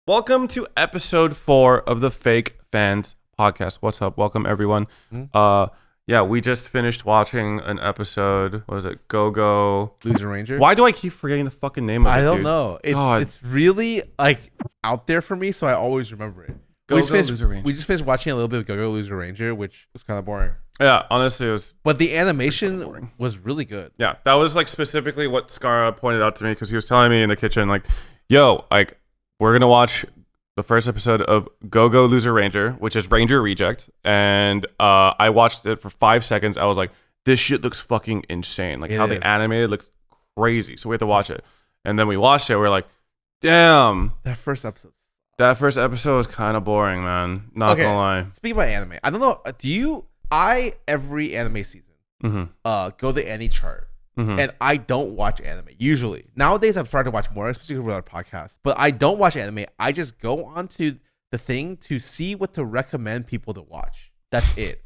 Welcome to episode 4 of the Fake Fans podcast. What's up? Welcome everyone. Yeah, we just finished watching an episode. What was it? Go Loser Ranger. Why do I keep forgetting the fucking name of it? I don't dude? know. It's really like out there for me, so I always remember it. Go Loser Ranger. We just finished watching a little bit of Go Loser Ranger, which was kind of boring. Yeah, honestly, it was. But the animation was really good. Yeah, that was like specifically what Scarra pointed out to me because he was telling me in the kitchen, like, "Yo, like, we're gonna watch the first episode of Go Loser Ranger, which is Ranger Reject," and I watched it for 5 seconds. I was like, "This shit looks fucking insane! Like how they animated looks crazy." So we have to watch it, and then we watched it. We're like, "Damn, That first episode. that first episode was kind of boring, man. Not gonna lie." Speaking about anime, I don't know. Every anime season go the Anichart. And I don't watch anime usually. Nowadays, I'm starting to watch more, especially with our podcast. But I don't watch anime. I just go onto the thing to see what to recommend people to watch. That's it.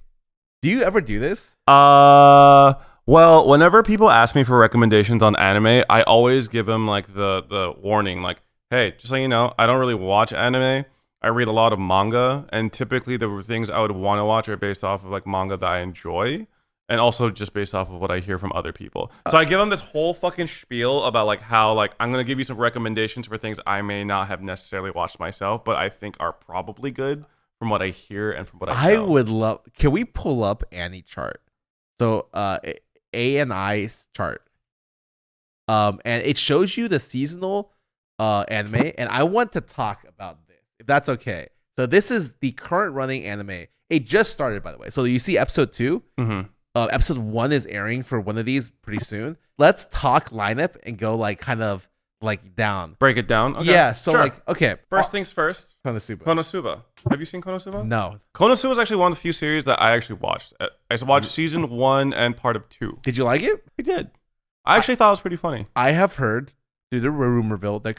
Do you ever do this? Well, whenever people ask me for recommendations on anime, I always give them like the warning, like, "Hey, just so you know, I don't really watch anime. I read a lot of manga, and typically the things I would want to watch are based off of like manga that I enjoy." And also just based off of what I hear from other people. So I give them this whole fucking spiel about like how like I'm going to give you some recommendations for things I may not have necessarily watched myself, but I think are probably good from what I hear and from what I know. would love... Can we pull up Anichart? So A&I's chart. And it shows you the seasonal anime. And I want to talk about this, if that's okay. So this is the current running anime. It just started, by the way. So you see episode 2. Episode 1 is airing for one of these pretty soon. Let's talk lineup and go like kind of like down. Break it down. Okay. Yeah. So sure. like, okay. First things first. KONOSUBA. KONOSUBA. Have you seen KONOSUBA? No. KONOSUBA is actually one of the few series that I actually watched. I watched season 1 and part of 2. Did you like it? I did. I actually thought it was pretty funny. I have heard through the rumorville that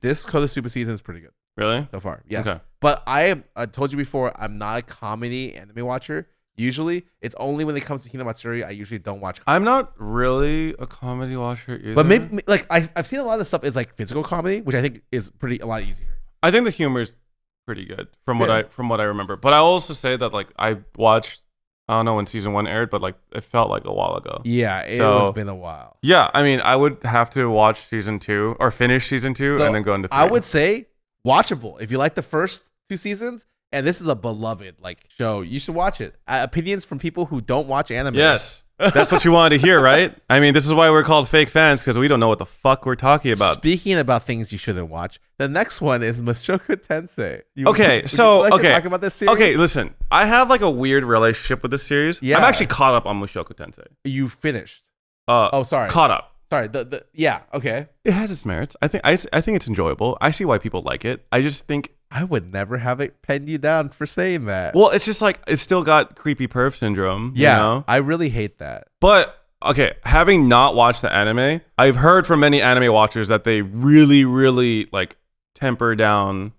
this KONOSUBA season is pretty good. Really? So far. Yes. Okay. But I told you before, I'm not a comedy anime watcher. Usually, it's only when it comes to Hinamatsuri I usually don't watch. I'm not really a comedy watcher either. But maybe like I've seen a lot of stuff is like physical comedy, which I think is a lot easier. I think the humor is pretty good from what I remember. But I also say that like I watched, I don't know when season 1 aired, but like it felt like a while ago. Yeah, it has been a while. Yeah, I mean I would have to watch season 2 or finish season 2 and then go into 3. I would say watchable if you like the first 2 seasons. And this is a beloved like show. You should watch it. Opinions from people who don't watch anime. Yes. That's what you wanted to hear, right? I mean, this is why we're called fake fans, because we don't know what the fuck we're talking about. Speaking about things you shouldn't watch, the next one is Mushoku Tensei. Would you like to talk about this series? Okay, listen. I have like a weird relationship with this series. Yeah. I'm actually caught up on Mushoku Tensei. You finished. Sorry. Caught up. Sorry. Yeah. Okay. It has its merits. I think it's enjoyable. I see why people like it. I just think I would never have it penned you down for saying that. Well, it's just like it's still got creepy perv syndrome. Yeah, you know? I really hate that. But okay, having not watched the anime, I've heard from many anime watchers that they really, really like temper down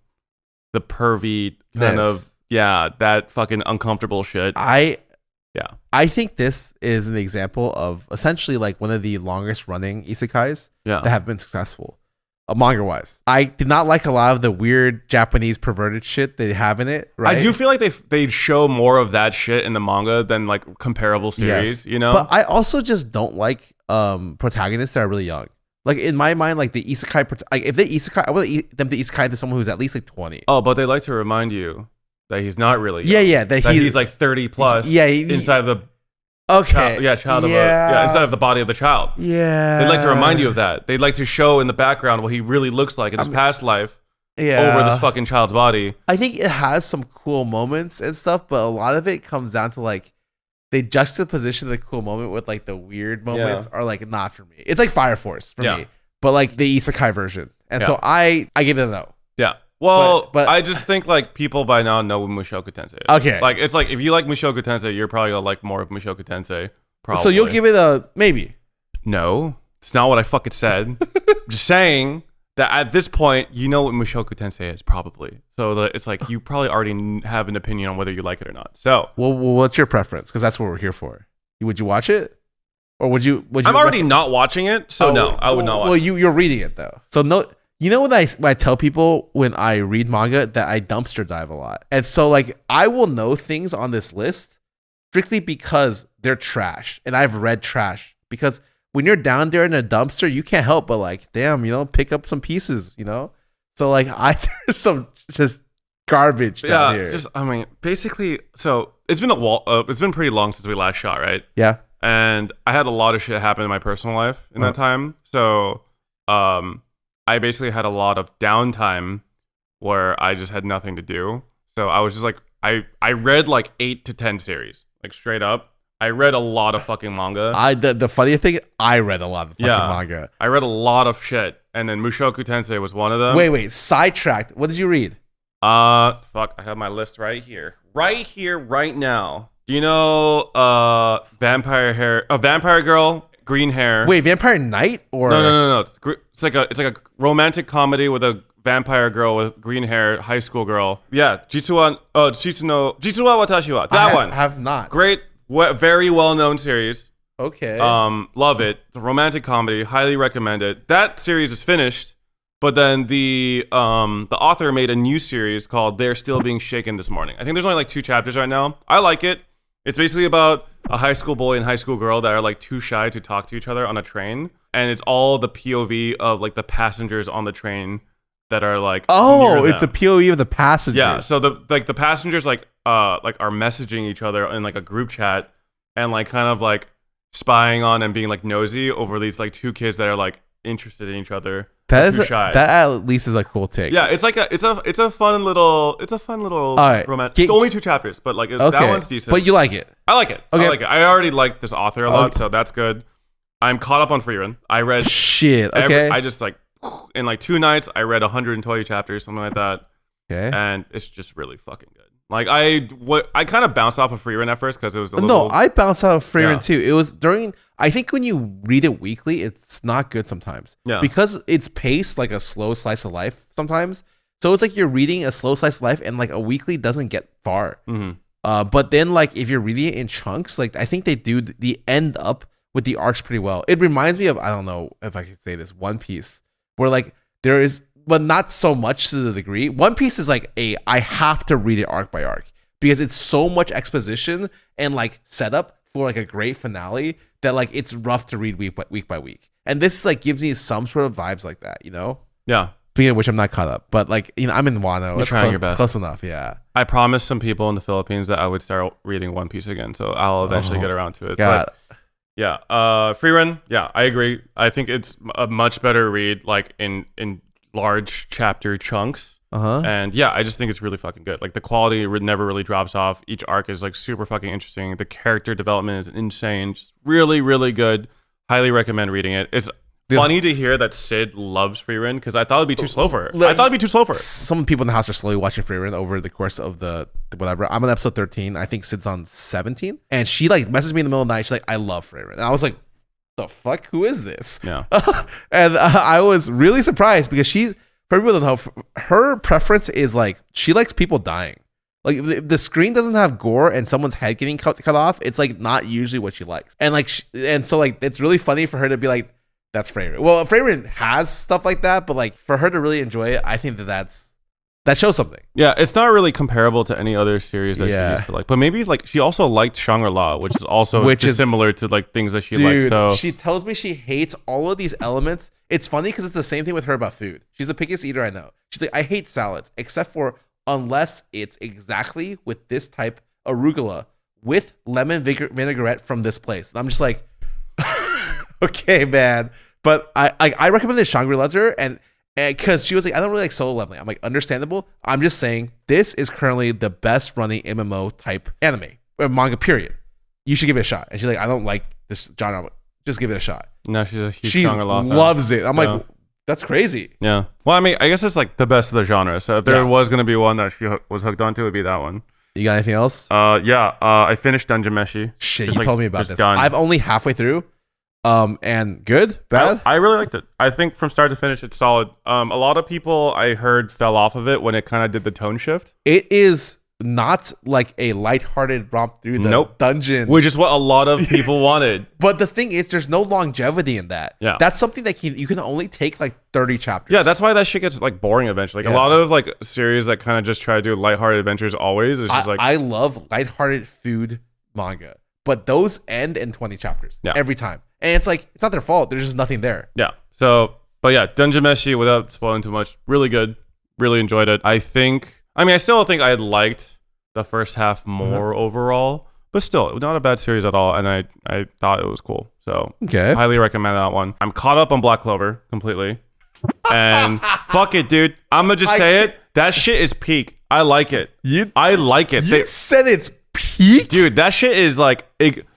the pervy kind of that fucking uncomfortable shit. I think this is an example of essentially like one of the longest running isekais that have been successful. Manga wise, I did not like a lot of the weird Japanese perverted shit they have in it. Right? I do feel like they show more of that shit in the manga than like comparable series. You know, but I also just don't like protagonists that are really young. Like in my mind, like the isekai, like if they isekai, I want them to isekai to someone who's at least like 20. Oh, but they like to remind you that he's not really young. Yeah, that he's like 30 plus. Yeah, inside of the. Okay. Inside of the body of the child. Yeah. They'd like to remind you of that. They'd like to show in the background what he really looks like in his past life over this fucking child's body. I think it has some cool moments and stuff, but a lot of it comes down to like they juxtaposition the cool moment with like the weird moments are like not for me. It's like Fire Force for me, but like the isekai version. And so I give it a no. Yeah. Well, but I just think like people by now know what Mushoku Tensei is. Okay. Like it's like if you like Mushoku Tensei, you're probably gonna like more of Mushoku Tensei. Probably. So you'll give it a maybe. No, it's not what I fucking said. I'm just saying that at this point, you know what Mushoku Tensei is probably. So it's like you probably already have an opinion on whether you like it or not. So, well what's your preference? Because that's what we're here for. Would you watch it? Or would you I'm already not watching it, so no, I would not watch it. Well, you're reading it though. So no, You know what I tell people when I read manga, that I dumpster dive a lot. And so like I will know things on this list strictly because they're trash and I've read trash. Because when you're down there in a dumpster, you can't help but like, damn, pick up some pieces, So like there's some just garbage down here. Basically, so it's been it's been pretty long since we last shot, right? Yeah. And I had a lot of shit happen in my personal life in that time. So I basically had a lot of downtime where I just had nothing to do. So I was just like, I read like 8 to 10 series, like straight up. I read a lot of fucking manga. The funnier thing, I read a lot of fucking manga. I read a lot of shit. And then Mushoku Tensei was one of them. Wait, sidetracked. What did you read? I have my list right here. Right now. Do you know Vampire Girl, green hair? Wait, Vampire Knight or No. It's like a romantic comedy with a vampire girl with green hair, high school girl. Yeah, Jujutsu wa Watashi wa. That one. I have not. Great, very well-known series. Okay. Love it. It's a romantic comedy. Highly recommend it. That series is finished, but then the author made a new series called They're Still Being Shaken This Morning. I think there's only like 2 chapters right now. I like it. It's basically about a high school boy and high school girl that are like too shy to talk to each other on a train, and it's all the POV of like the passengers on the train that are like. Oh, it's the POV of the passengers. Yeah, so the passengers like are messaging each other in like a group chat and like kind of like spying on and being like nosy over these like 2 kids that are like interested in each other. That at least is a cool take. Yeah, it's like it's a fun little right. romance. It's only 2 chapters, but like that one's decent. But you like it. I like it. Okay. I like it. I already like this author a lot, so that's good. I'm caught up on Frieren. I read shit. Okay. I just like in like 2 nights I read 120 chapters, something like that. Okay. And it's just really fucking good. Like I kind of bounced off of Frieren at first because it was a little. No, I bounced off of Frieren too. It was during. I think when you read it weekly, it's not good sometimes. Yeah. Because it's paced like a slow slice of life sometimes. So it's like you're reading a slow slice of life, and like a weekly doesn't get far. Mm-hmm. But then like if you're reading it in chunks, like I think they do the end up with the arcs pretty well. It reminds me of, I don't know if I can say this, One Piece, where like there is, but not so much to the degree. One Piece is like I have to read it arc by arc because it's so much exposition and like setup for like a great finale that like it's rough to read week by week. And this like gives me some sort of vibes like that, Yeah. Speaking of which, I'm not caught up, but like I'm in Wano. You're trying your best. Close enough, yeah. I promised some people in the Philippines that I would start reading One Piece again, so I'll eventually get around to it. God. But yeah, Frieren. Yeah, I agree. I think it's a much better read, like in large chapter chunks. And yeah, I just think it's really fucking good. Like the quality never really drops off. Each arc is like super fucking interesting. The character development is insane. Just really, really good. Highly recommend reading it. It's funny to hear that Sid loves Frieren because I thought it'd be too slow for her. Some people in the house are slowly watching Frieren over the course of the whatever. I'm on episode 13. I think Sid's on 17. And she like messaged me in the middle of the night. She's like, I love Frieren. And I was like, the fuck? Who is this? Yeah. And I was really surprised because for people to know, her preference is like, she likes people dying. Like if the screen doesn't have gore and someone's head getting cut off, it's like not usually what she likes. And like, and so like, it's really funny for her to be like, that's Frieren. Well, Frieren has stuff like that, but like for her to really enjoy it, I think that shows something. Yeah, it's not really comparable to any other series that she used to like. But maybe like she also liked Shangri-La, which is also similar to like things that she likes. So she tells me she hates all of these elements. It's funny because it's the same thing with her about food. She's the pickiest eater I know. She's like, I hate salads, except for unless it's exactly with this type arugula with lemon vinaigrette from this place. And I'm just like, okay, man. But I recommended Shangri-La to her, and because she was like, I don't really like Solo Leveling. I'm like, understandable. I'm just saying this is currently the best running MMO type anime or manga. Period. You should give it a shot. And she's like, I don't like this genre. I'm like, just give it a shot. No, she's a huge Shangri-La fan. Loves it. I'm like, that's crazy. Yeah. Well, I mean, I guess it's like the best of the genre. So if there was gonna be one that she was hooked onto, it'd be that one. You got anything else? I finished Dungeon Meshi. Shit, you told me about this. Done. I've only halfway through. And good, bad. I really liked it. I think from start to finish, it's solid. A lot of people I heard fell off of it when it kind of did the tone shift. It is not like a lighthearted romp through the dungeon, which is what a lot of people wanted. But the thing is, there's no longevity in that. Yeah, that's something that you can only take like 30 chapters. Yeah, that's why that shit gets like boring eventually. Like a lot of like series that kind of just try to do lighthearted adventures always is just like I love lighthearted food manga, but those end in 20 chapters every time, and it's like it's not their fault. There's just nothing there. Yeah. So, but yeah, Dungeon Meshi, without spoiling too much, really good. Really enjoyed it. I still think I had liked the first half more overall, but still, not a bad series at all. And I thought it was cool. So, highly recommend that one. I'm caught up on Black Clover completely. And fuck it, dude. I'm going to just say it. That shit is peak. I like it. I like it. You said it's peak? Dude, that shit is like...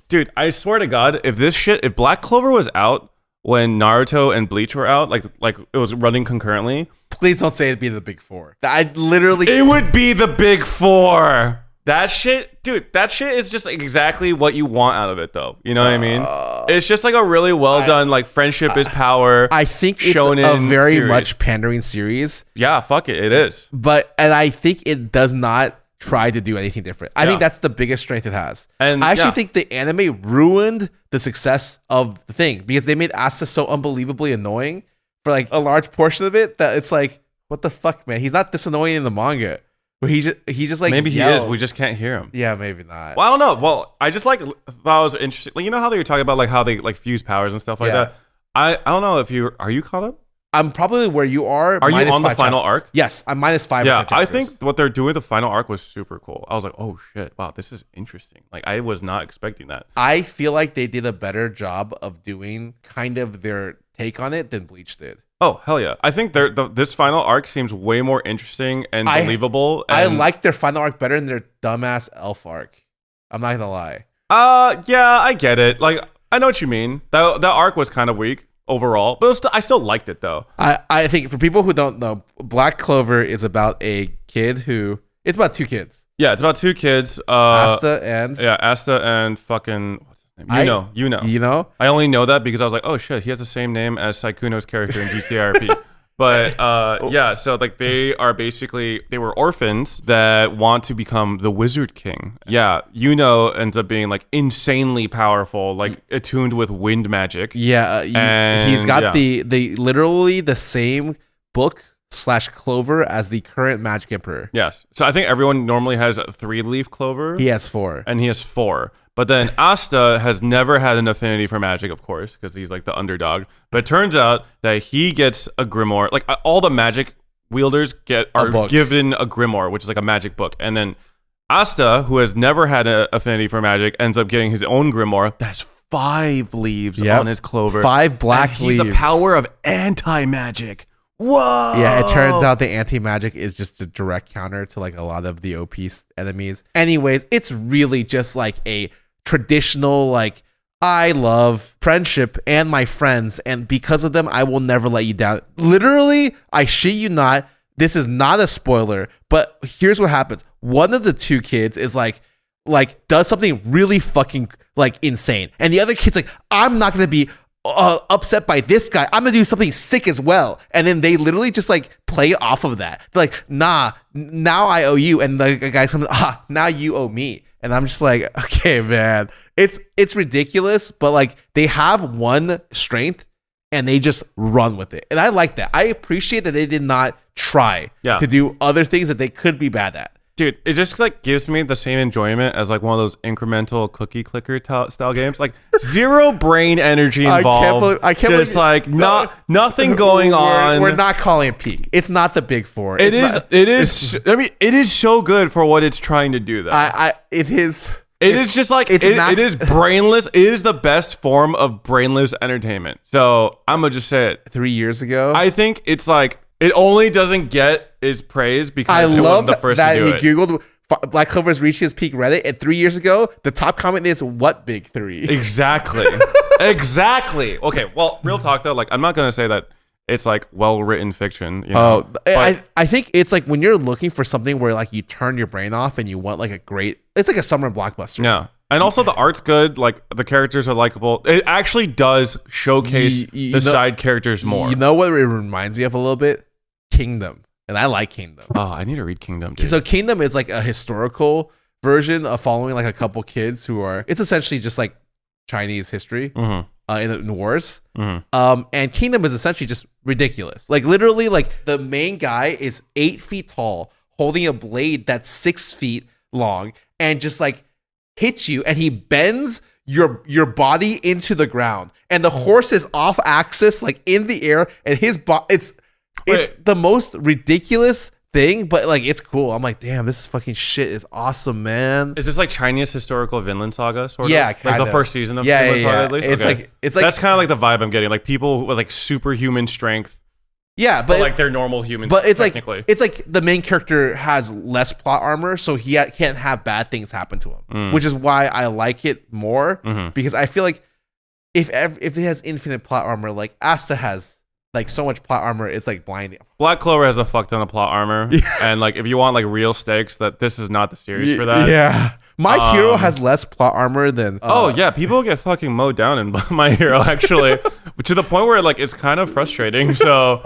Dude, I swear to God, if Black Clover was out when Naruto and Bleach were out, like it was running concurrently... Please don't say it'd be the big four. It would be the big four. That shit, dude, that shit is just exactly what you want out of it, though. You know what I mean? It's just like a really well done, like friendship is power. I think it's a very much pandering series. Yeah, fuck it, it is. And I think it does not try to do anything different. I think that's the biggest strength it has. And I actually think the anime ruined the success of the thing because they made Asta so unbelievably annoying for like a large portion of it that it's like, what the fuck, man? He's not this annoying in the manga. Where he's just like maybe yells. He is. We just can't hear him. Yeah, maybe not. Well, I don't know. Well, I just like thought it was interesting. Like, you know how they were talking about like how they like fuse powers and stuff like that. I don't know if are you caught up? I'm probably where you are. Are you on the final arc? Yes, I'm -5. Yeah, I think what they're doing with the final arc was super cool. I was like, oh shit, wow, this is interesting. Like I was not expecting that. I feel like they did a better job of doing kind of their take on it than Bleach did. Oh, hell yeah. I think this final arc seems way more interesting and believable. And I like their final arc better than their dumbass elf arc. I'm not gonna lie. Yeah, I get it. Like, I know what you mean. That arc was kind of weak overall, but I still liked it, though. I think for people who don't know, Black Clover is about a kid who... It's about two kids. Yeah, it's about two kids. Asta and... Yeah, Asta and fucking... You know. I only know that because I was like, oh shit, he has the same name as Saikuno's character in GTRP. But yeah, so like they were orphans that want to become the Wizard King. Yeah, ends up being like insanely powerful, like attuned with wind magic. Yeah, he's got the literally the same book / clover as the current Magic Emperor. Yes. So I think everyone normally has a 3-leaf clover. He has 4. And he has 4. But then Asta has never had an affinity for magic, of course, because he's like the underdog. But it turns out that he gets a grimoire. Like all the magic wielders are given a grimoire, which is like a magic book. And then Asta, who has never had an affinity for magic, ends up getting his own grimoire. That's 5 leaves on his clover. 5 black leaves. He's the power of anti-magic. Whoa! Yeah, it turns out the anti-magic is just a direct counter to like a lot of the OP enemies. Anyways, it's really just like a traditional, like, I love friendship and my friends, and because of them, I will never let you down. Literally, I shit you not, this is not a spoiler, but here's what happens. One of the two kids is like does something really fucking like insane, and the other kid's like, I'm not gonna be upset by this guy. I'm gonna do something sick as well. And then they literally just like play off of that. They're like, nah, now I owe you. And the guy comes, now you owe me. And I'm just like, okay, man, it's ridiculous, but like they have one strength and they just run with it. And I like that. I appreciate that they did not try to do other things that they could be bad at. Dude, it just like gives me the same enjoyment as like one of those incremental cookie clicker style games. Like zero brain energy involved. I can't believe like nothing going on. We're not calling it peak. It's not the big four. It is. I mean, it is so good for what it's trying to do. Though it is. It is brainless. It is the best form of brainless entertainment. So I'm gonna just say it. 3 years ago, I think it's like. It only doesn't get his praise because it wasn't the first to do it. He Googled Black Clover's reached his peak Reddit, and 3 years ago, the top comment is, what big 3? Exactly. Exactly. Okay, well, real talk though, like I'm not going to say that it's like well-written fiction. You know, I think it's like when you're looking for something where like you turn your brain off and you want like it's like a summer blockbuster. Yeah. And also the art's good, like the characters are likable. It actually does showcase the side characters more. You know what it reminds me of a little bit? Kingdom. and I like Kingdom. Oh, I need to read Kingdom. Dude. So Kingdom is like a historical version of following like a couple kids who are. It's essentially just like Chinese history in wars. And Kingdom is essentially just ridiculous. Like literally, like the main guy is 8 feet tall, holding a blade that's 6 feet long, and just like hits you, and he bends your body into the ground, and the horse is off axis, like in the air, and his it's the most ridiculous thing, but like it's cool. I'm like, damn, this fucking shit is awesome, man. Is this like Chinese historical Vinland Saga sort of? Yeah, like the first season of Vinland Saga at least. It's like that's kind of like the vibe I'm getting. Like people with like superhuman strength. Yeah, but like they're normal humans. But it's like the main character has less plot armor, so he can't have bad things happen to him, which is why I like it more, because I feel like if it has infinite plot armor, like Asta has like so much plot armor, it's like blinding. Black Clover has a fuck ton of plot armor, and like if you want like real stakes, that this is not the series for that. Yeah. My Hero has less plot armor than oh yeah, people get fucking mowed down in My Hero actually, to the point where like it's kind of frustrating. So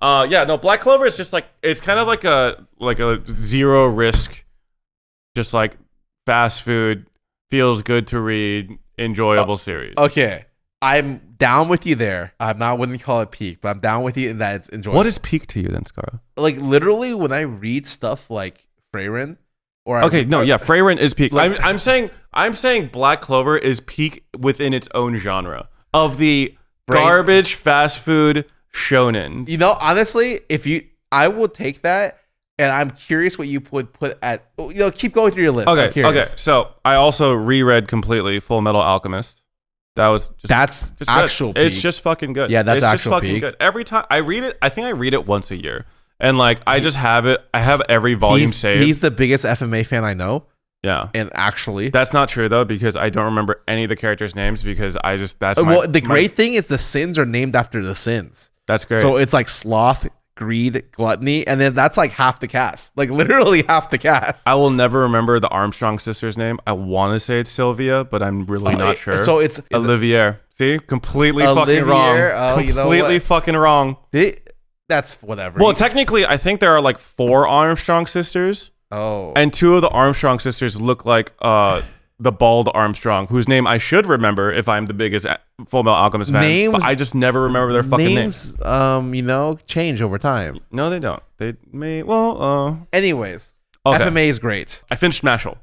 yeah, no, Black Clover is just like, it's kind of like a zero risk, just like fast food, feels good to read, enjoyable series. Okay, I'm down with you there. I'm not wouldn't call it peak, but I'm down with you in that it's enjoyable. What is peak to you then, Scarra? Like literally when I read stuff like Frieren, Frieren is peak. Like, I'm saying Black Clover is peak within its own genre of the garbage fast food shonen. You know, honestly, I will take that, and I'm curious what you would put at. Keep going through your list. Okay. So I also reread completely Full Metal Alchemist. That was just actual good. It's just fucking good. Yeah, that's it's actual just fucking peak. good. Every time I read it, I think I read it once a year. And like I just have it. I have every volume saved. He's the biggest FMA fan I know. Yeah. And actually, that's not true though, because I don't remember any of the characters' names because I just the great thing is the sins are named after the sins. That's great. So it's like sloth, greed, gluttony, and then that's like half the cast. Like literally half the cast. I will never remember the Armstrong sisters' name. I want to say it's Sylvia, but I'm really not sure. So it's Olivier. See? Completely fucking wrong. Completely fucking wrong. That's whatever. Well, technically, I think there are like 4 Armstrong sisters. Oh. And 2 of the Armstrong sisters look like the bald Armstrong, whose name I should remember if I'm the biggest Full Metal Alchemist fan. But I just never remember their fucking names. Change over time. No, they don't. They may. Anyways, FMA is great. I finished Mashle.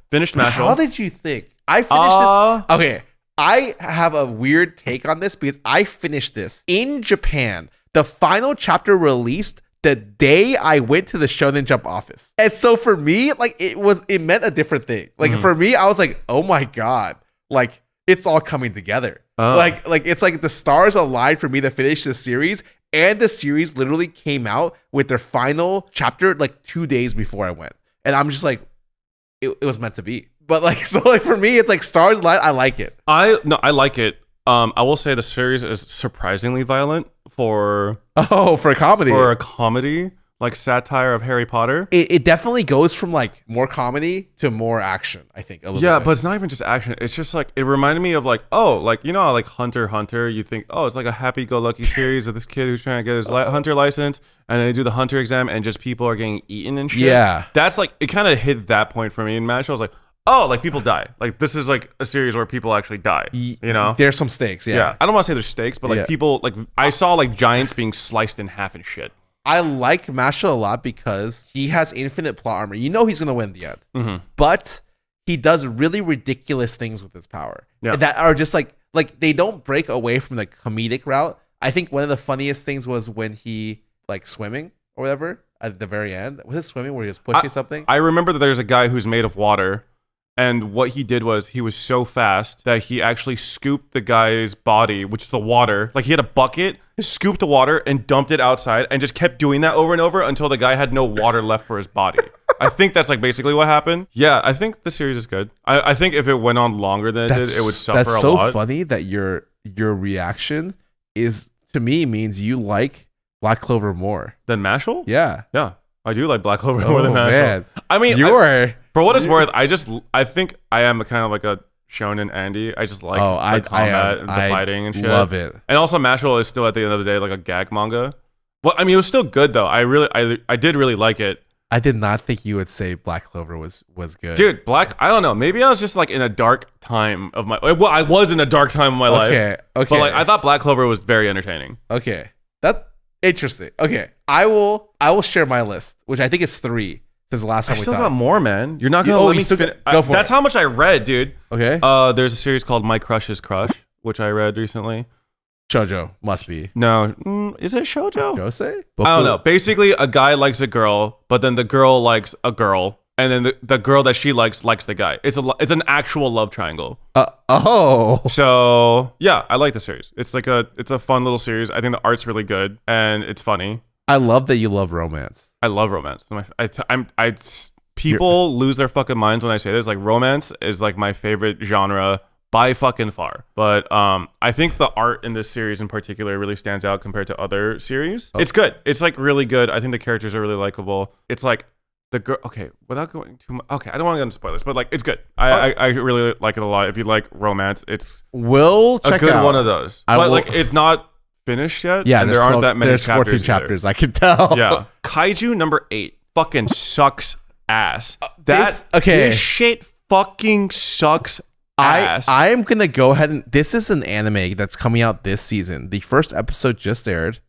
How did you think? I finished this. Okay, I have a weird take on this because I finished this in Japan. The final chapter released the day I went to the Shonen Jump office. And so for me, like it meant a different thing. Like for me, I was like, oh my God, like it's all coming together. Like it's like the stars aligned for me to finish this series. And the series literally came out with their final chapter like 2 days before I went. And I'm just like, it was meant to be. But like, so like for me, it's like stars aligned. I like it. I like it. I will say the series is surprisingly violent for a comedy. For a comedy, like satire of Harry Potter. It definitely goes from like more comedy to more action, I think. Yeah, but it's not even just action. It's just like, it reminded me of like, like, you know, like Hunter x Hunter, you think, it's like a happy-go-lucky series of this kid who's trying to get his hunter license, and they do the hunter exam, and just people are getting eaten and shit. Yeah. That's like, it kind of hit that point for me in Mashle. I was like, like people die. Like this is like a series where people actually die. You know, there's some stakes. Yeah. I don't want to say there's stakes, but like people, like I saw like giants being sliced in half and shit. I like Mashle a lot because he has infinite plot armor. You know he's gonna win in the end, but he does really ridiculous things with his power that are just like they don't break away from the comedic route. I think one of the funniest things was when he like swimming or whatever at the very end. Was it swimming where he was pushing something? I remember that there's a guy who's made of water. And what he did was he was so fast that he actually scooped the guy's body, which is the water. Like he had a bucket, scooped the water and dumped it outside and just kept doing that over and over until the guy had no water left for his body. I think that's like basically what happened. Yeah, I think the series is good. I think if it went on longer than it did, it would suffer a lot. That's so funny that your reaction is, to me, means you like Black Clover more. Than Mashle? Yeah. Yeah. I do like Black Clover more than Mashle. Man. I mean, for what it's worth, I think I am kind of like a shonen Andy. I just like the combat and the fighting and shit. Love it. And also Mashle is still at the end of the day like a gag manga. Well, I mean, it was still good though. I did really like it. I did not think you would say Black Clover was good. Dude, I don't know. Maybe I was just like in a dark time of my. Well, I was in a dark time of my life. Okay. But like, I thought Black Clover was very entertaining. Okay, that's interesting. Okay, I will share my list, which I think is 3 since the last time I we still talked. got more, man. You're not gonna let me go for That's it. how much I read, dude. Okay. There's a series called My Crush's Crush, which I read recently. Shoujo must be. No, is it shoujo? Josei? I don't know. Basically, a guy likes a girl, but then the girl likes a girl, and then the girl that she likes the guy. It's an actual love triangle. So yeah, I like the series. It's a fun little series. I think the art's really good and it's funny. I love that you love romance. I love romance. People lose their fucking minds when I say this. Like, romance is like my favorite genre by fucking far. But I think the art in this series in particular really stands out compared to other series. It's good. It's like really good. I think the characters are really likable. It's like the girl. Okay, without going too much. Okay, I don't want to get into spoilers, but like, it's good. I really like it a lot. If you like romance, it's We'll check a good out one of those. But like, it's not finished yet. Yeah, and there aren't that many. There's 14 chapters. I can tell. Yeah, Kaiju number 8 fucking sucks ass. This shit fucking sucks ass. I'm gonna go ahead and this is an anime that's coming out this season. The first episode just aired,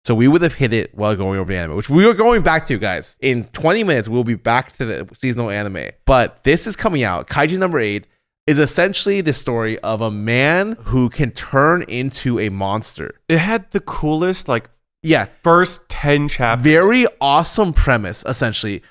so we would have hit it while going over the anime, which we are going back to, guys. In 20 minutes, we'll be back to the seasonal anime. But this is coming out. Kaiju number 8 is essentially the story of a man who can turn into a monster. It had the coolest Yeah. first 10 chapters. Very awesome premise, essentially.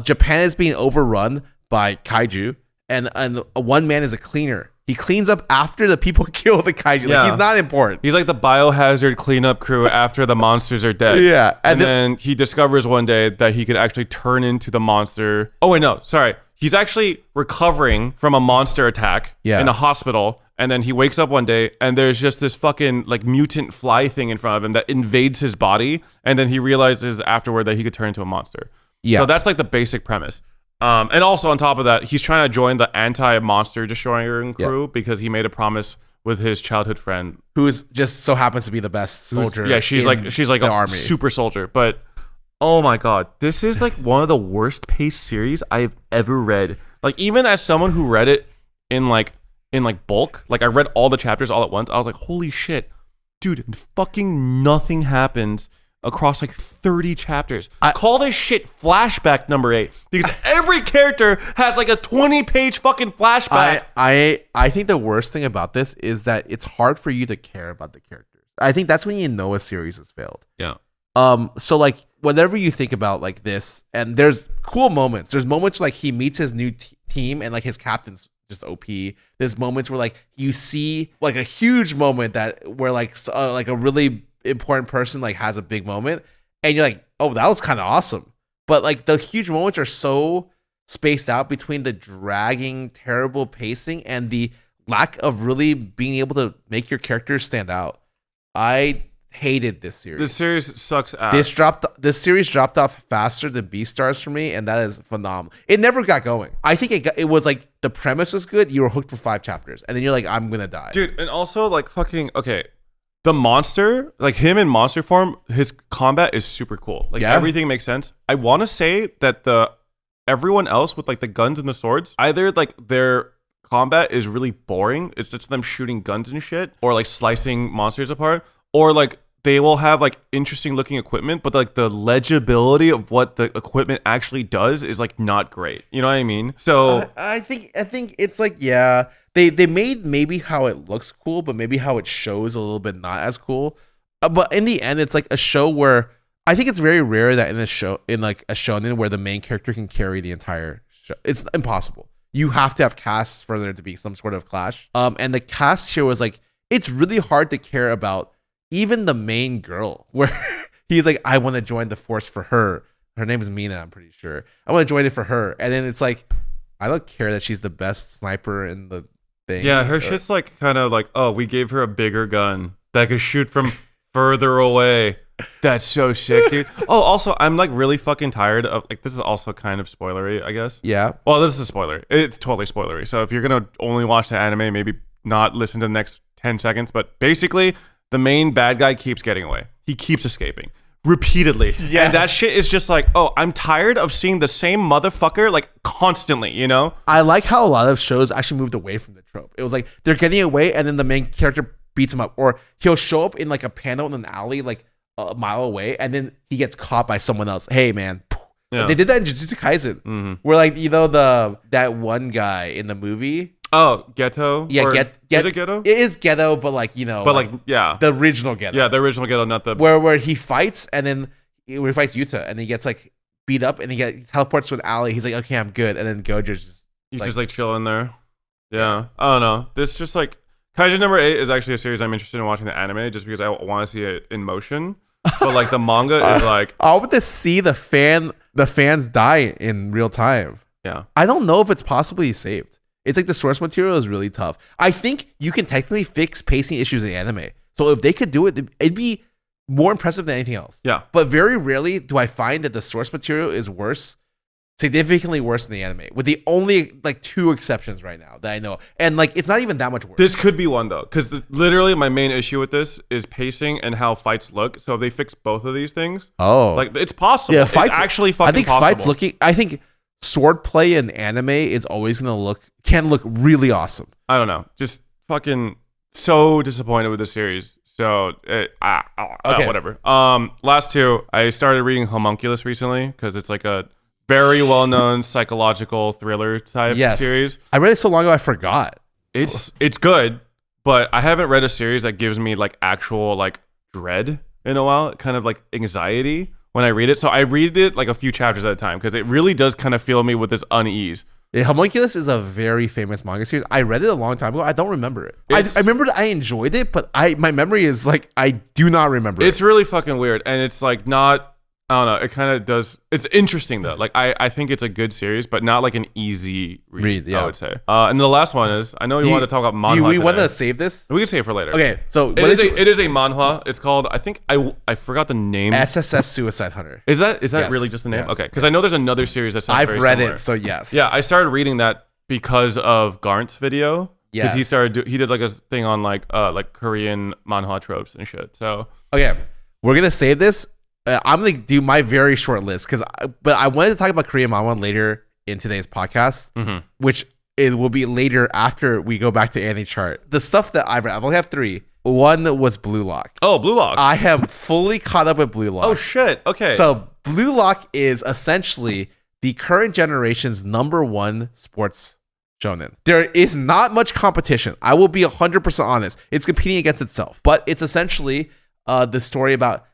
Japan is being overrun by kaiju, and one man is a cleaner. He cleans up after the people kill the kaiju. Yeah. Like, he's not important. He's like the biohazard cleanup crew after the monsters are dead. Yeah. And then he discovers one day that he could actually turn into the monster. Oh, wait, no. Sorry. He's actually recovering from a monster attack in a hospital. And then he wakes up one day and there's just this fucking like mutant fly thing in front of him that invades his body. And then he realizes afterward that he could turn into a monster. Yeah. So that's like the basic premise. And also on top of that, he's trying to join the anti-monster destroying crew because he made a promise with his childhood friend, who's just so happens to be the best soldier. Yeah, she's like a army. Super soldier. But oh my god, this is like one of the worst paced series I've ever read. Like, even as someone who read it in bulk, like I read all the chapters all at once, I was like, holy shit, dude, fucking nothing happens across like 30 chapters. Call this shit flashback number 8 because every character has like a 20-page fucking flashback. I think the worst thing about this is that it's hard for you to care about the characters. I think that's when you know a series has failed. Yeah. So like whenever you think about like this, and there's cool moments. There's moments like he meets his new team and like his captain's just OP. There's moments where like you see like a huge moment where like a really important person like has a big moment and you're like, oh, that was kind of awesome. But like the huge moments are so spaced out between the dragging, terrible pacing and the lack of really being able to make your characters stand out. I hated this series. This series sucks ass. This series dropped off faster than Beastars for me, and that is phenomenal. It never got going. I think it was like the premise was good. You were hooked for 5 chapters, and then you're like, I'm gonna die, dude. And also like fucking okay. The monster, like him in monster form, his combat is super cool. Like everything makes sense. I want to say that everyone else with like the guns and the swords, either like their combat is really boring. It's just them shooting guns and shit, or like slicing monsters apart, or like they will have like interesting looking equipment, but like the legibility of what the equipment actually does is like not great. You know what I mean? So I think it's like, yeah. They made maybe how it looks cool, but maybe how it shows a little bit not as cool. But in the end, it's like a show where I think it's very rare that in a shonen where the main character can carry the entire show. It's impossible. You have to have casts for there to be some sort of clash. And the cast here was like, it's really hard to care about even the main girl, where he's like, I want to join the force for her. Her name is Mina, I'm pretty sure. I want to join it for her. And then it's like, I don't care that she's the best sniper in the thing. Yeah, her shit's like kind of like, oh, we gave her a bigger gun that could shoot from further away. That's so sick, dude. Oh, also, I'm like really fucking tired of like, this is also kind of spoilery, I guess. Yeah. Well, this is a spoiler. It's totally spoilery. So if you're gonna only watch the anime, maybe not listen to the next 10 seconds. But basically, the main bad guy keeps getting away. He keeps escaping. repeatedly. Yes. And that shit is just like, oh, I'm tired of seeing the same motherfucker like constantly, you know? I like how a lot of shows actually moved away from the trope. It was like they're getting away and then the main character beats him up, or he'll show up in like a panel in an alley like a mile away and then he gets caught by someone else. Hey man. Yeah. They did that in Jujutsu Kaisen, where like, you know, that one guy in the movie. Oh, Ghetto? Yeah, is it Ghetto? It is Ghetto, but like, you know, But like, yeah. the original Ghetto. Yeah, the original Ghetto, not the... Where he fights and then where he fights Yuta and he gets like beat up and he teleports to an alley. He's like, okay, I'm good. And then Gojo's just He's just like chilling there. Yeah. I don't know. This just like... Kaiju number 8 is actually a series I'm interested in watching the anime just because I want to see it in motion. But like the manga is like... I want to see the fans die in real time. Yeah. I don't know if it's possibly saved. It's like the source material is really tough. I think you can technically fix pacing issues in anime. So if they could do it, it'd be more impressive than anything else. Yeah. But very rarely do I find that the source material is worse, significantly worse than the anime, with the only like 2 exceptions right now that I know. And like, it's not even that much worse. This could be one though, because literally my main issue with this is pacing and how fights look. So if they fix both of these things, like it's possible. Yeah, fights, it's actually fucking possible. I think swordplay in anime is always can look really awesome. I don't know. Just fucking so disappointed with the series. So whatever. Last 2, I started reading Homunculus recently because it's like a very well-known psychological thriller type series. I read it so long ago I forgot. It's good, but I haven't read a series that gives me like actual like dread in a while, kind of like anxiety when I read it. So I read it like a few chapters at a time because it really does kind of fill me with this unease. Yeah, Homunculus is a very famous manga series. I read it a long time ago. I don't remember it. I remember that I enjoyed it, but my memory is like, I do not remember It's really fucking weird. And it's like not, I don't know. It kind of does. It's interesting though. Like I think it's a good series, but not like an easy read. I would say. And the last one is, I know you want to talk about manhwa. Do we want to save this? We can save it for later. Okay, so it is a manhwa. It's called, I think I forgot the name. SSS Suicide Hunter. Is that really just the name? Yes, okay, because I know there's another series that sounds I've very read similar. it, so yes. Yeah, I started reading that because of Garnt's video. Because he did like a thing on like Korean manhwa tropes and shit. So okay, we're gonna save this. I'm gonna do my very short list but I wanted to talk about Korean manhwa later in today's podcast, which will be later after we go back to Anichart. The stuff that I've read, I only have 3. One was Blue Lock. Oh, Blue Lock. I am fully caught up with Blue Lock. Oh shit. Okay. So Blue Lock is essentially the current generation's #1 sports shonen. There is not much competition. I will be 100% honest. It's competing against itself, but it's essentially the story about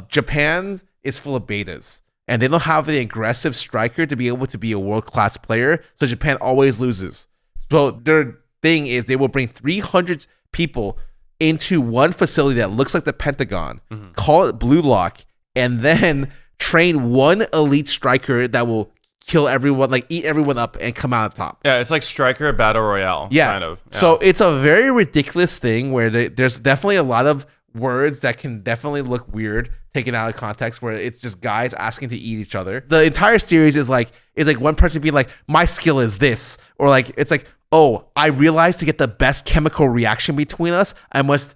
Japan is full of betas and they don't have the aggressive striker to be able to be a world-class player. So Japan always loses. So their thing is they will bring 300 people into one facility that looks like the Pentagon, call it Blue Lock, and then train one elite striker that will kill everyone, like eat everyone up and come out on top. Yeah, it's like Striker Battle Royale. Yeah. Kind of. Yeah. So it's a very ridiculous thing where there's definitely a lot of words that can definitely look weird taken out of context, where it's just guys asking to eat each other. The entire series is like one person being like, my skill is this, or like it's like, oh, I realized to get the best chemical reaction between us, I must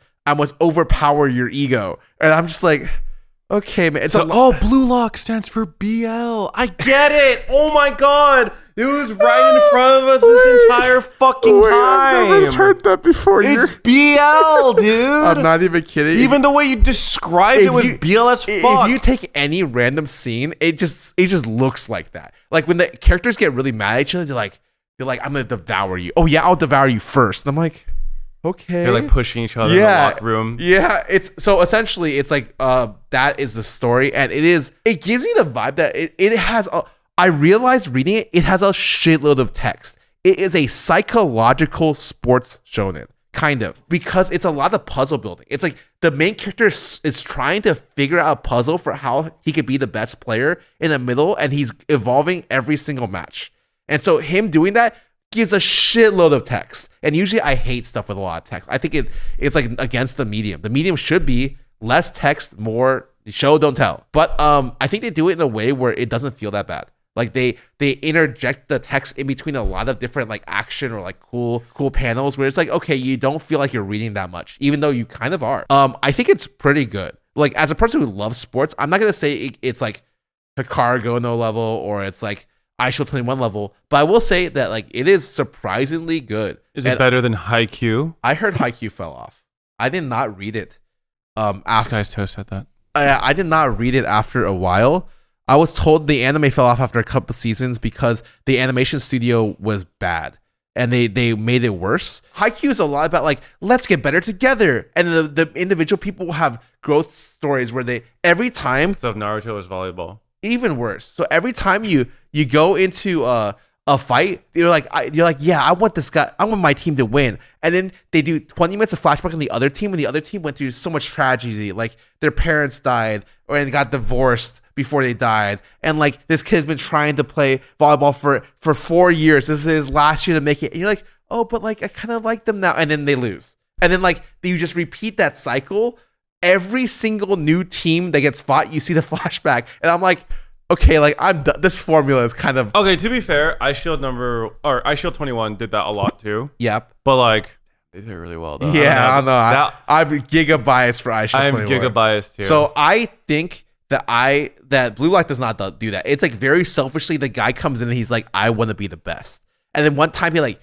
overpower your ego. And I'm just like, okay, man. Blue Lock stands for BL. I get it. Oh my god, it was right in front of us this entire fucking time. I've never heard that before. It's BL, dude. I'm not even kidding. Even the way you described it was BL as fuck. If you take any random scene, it just looks like that. Like when the characters get really mad at each other, they're like, I'm gonna devour you. Oh yeah, I'll devour you first. And I'm like, okay. They're like pushing each other in the locker room. Yeah, it's so essentially it's like that is the story, and it gives you the vibe that it has I realized reading it has a shitload of text. It is a psychological sports shonen, kind of, because it's a lot of puzzle building. It's like the main character is trying to figure out a puzzle for how he could be the best player in the middle, and he's evolving every single match. And so him doing that gives a shitload of text. And usually I hate stuff with a lot of text. I think it's like against the medium. The medium should be less text, more show, don't tell. But I think they do it in a way where it doesn't feel that bad. Like they interject the text in between a lot of different like action or like cool panels where it's like, okay, you don't feel like you're reading that much, even though you kind of are. I think it's pretty good. like as a person who loves sports, I'm not gonna say it's like Hikaru no level or it's like Aisho 21 level, but I will say that like it is surprisingly good. Is it better than Haikyu? I heard Haikyu fell off. I did not read it. This After guy's toe said that. I did not read it after a while. I was told the anime fell off after a couple seasons because the animation studio was bad and they made it worse. Haikyu is a lot about like, let's get better together. And the individual people have growth stories where they, every time. So if Naruto is volleyball. Even worse. So every time you go into a fight, you're like, yeah, I want this guy, I want my team to win. And then they do 20 minutes of flashback on the other team, and the other team went through so much tragedy. Like their parents died or got divorced before they died. And like this kid's been trying to play volleyball for 4 years. This is his last year to make it. And you're like, oh, but like I kind of like them now. And then they lose. And then like you just repeat that cycle. Every single new team that gets fought, you see the flashback. And I'm like, okay, like this formula is kind of okay. To be fair, Shield 21 did that a lot too. Yep. But like they did it really well though. Yeah, I know. I'm giga biased for Shield 21. I'm giga biased too. So I think that Blue Lock does not do that. It's like very selfishly the guy comes in and he's like, I want to be the best. And then one time he like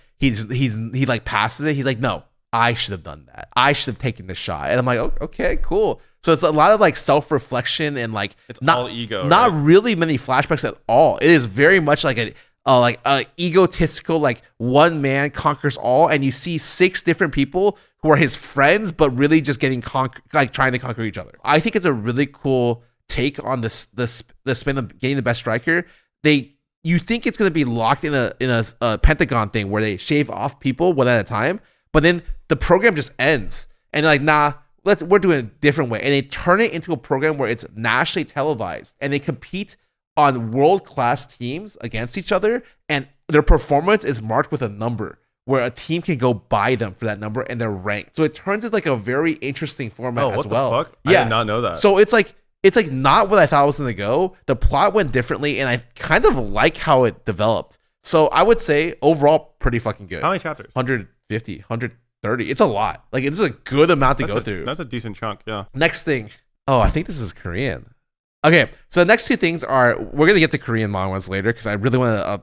passes it. He's like, no, I should have done that. I should have taken the shot. And I'm like, oh, okay, cool. So it's a lot of like self-reflection and like it's all ego. Not really many flashbacks at all. It is very much like a egotistical, like one man conquers all, and you see 6 different people who are his friends, but really just getting trying to conquer each other. I think it's a really cool take on the spin of getting the best striker. You think it's gonna be locked in a Pentagon thing where they shave off people one at a time, but then the program just ends and like, nah, we're doing it a different way. And they turn it into a program where it's nationally televised and they compete on world-class teams against each other. And their performance is marked with a number where a team can go buy them for that number and they're ranked. So it turns into like a very interesting format as well. What the fuck? Yeah. I did not know that. So it's like not what I thought it was going to go. The plot went differently and I kind of like how it developed. So I would say overall pretty fucking good. How many chapters? 150, 130. It's a lot. Like it's a good amount to go through. That's a decent chunk, yeah. Next thing. Oh, I think this is Korean. Okay, so the next 2 things are, we're gonna get to Korean manhwas later because I really want to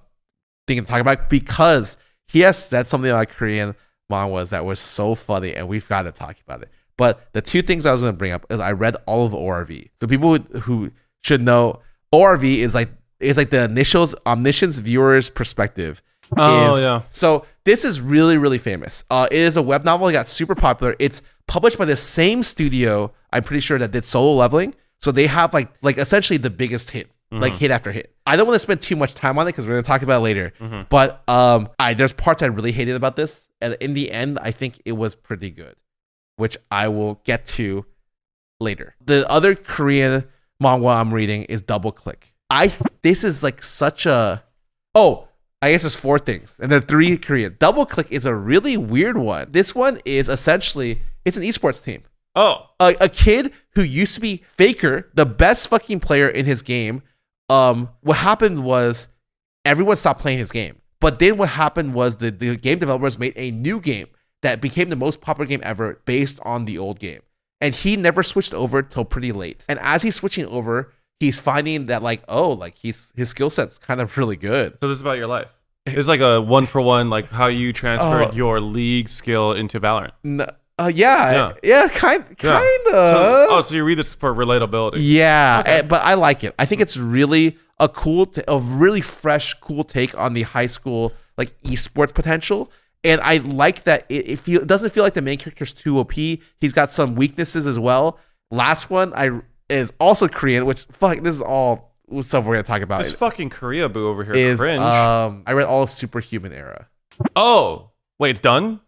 think and talk about, because he has said something about Korean manhwas that was so funny and we've got to talk about it. But the 2 things I was gonna bring up is I read all of ORV. So people who should know, ORV is like the initials Omniscient's viewer's perspective. Yeah. So this is really, really famous. It is a web novel that got super popular. It's published by the same studio, I'm pretty sure, that did Solo Leveling. So they have like essentially the biggest hit, like hit after hit. I don't want to spend too much time on it because we're going to talk about it later. But there's parts I really hated about this. And in the end, I think it was pretty good, which I will get to later. The other Korean manhwa I'm reading is Double Click. This is like such a... Oh, I guess there's 4 things, and there are 3 Korean. Double Click is a really weird one. This one is essentially, it's an esports team. Oh. A kid who used to be Faker, the best fucking player in his game. What happened was everyone stopped playing his game. But then what happened was the game developers made a new game that became the most popular game ever based on the old game. And he never switched over till pretty late. And as he's switching over, he's finding that his skill set's kind of really good. So this is about your life. It's like a 1-for-1, like how you transferred your league skill into Valorant. Kind of. So you read this for relatability. Yeah, okay. But I like it. I think it's really a really fresh, cool take on the high school like esports potential. And I like that it doesn't feel like the main character's too OP. He's got some weaknesses as well. Last one is also Korean, which this is all stuff we're gonna talk about. This fucking Korea boo over here. Is cringe. I read all of Superhuman Era. Oh wait, it's done?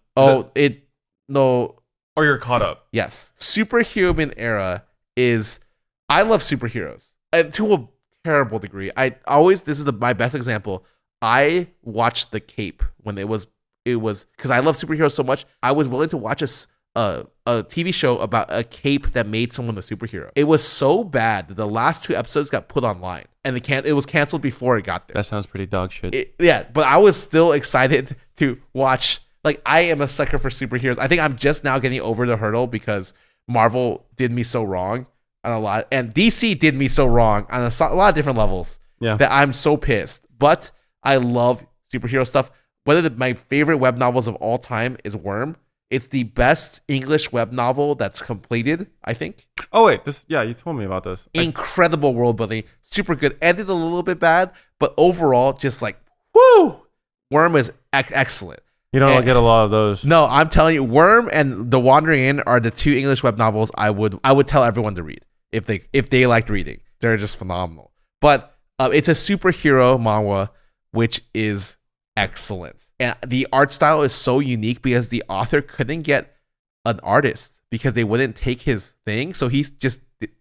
No. Or you're caught up? Yes, Superhuman Era is. I love superheroes and to a terrible degree. This is my best example. I watched The Cape when it was because I love superheroes so much. I was willing to watch a TV show about a cape that made someone a superhero. It was so bad that the last 2 episodes got put online and it was canceled before it got there. That sounds pretty dog shit. But I was still excited to watch. Like, I am a sucker for superheroes. I think I'm just now getting over the hurdle because Marvel did me so wrong on a lot, and DC did me so wrong on a lot of different levels. Yeah. That I'm so pissed. But I love superhero stuff. One of my favorite web novels of all time is Worm. It's the best English web novel that's completed, I think. Oh wait, you told me about this. Incredible world building, super good. Ended a little bit bad, but overall, just like woo, Worm is excellent. You don't get a lot of those. No, I'm telling you, Worm and The Wandering Inn are the two English web novels I would tell everyone to read if they liked reading. They're just phenomenal. But it's a superhero manhwa, which is excellent. And the art style is so unique because the author couldn't get an artist because they wouldn't take his thing. So he just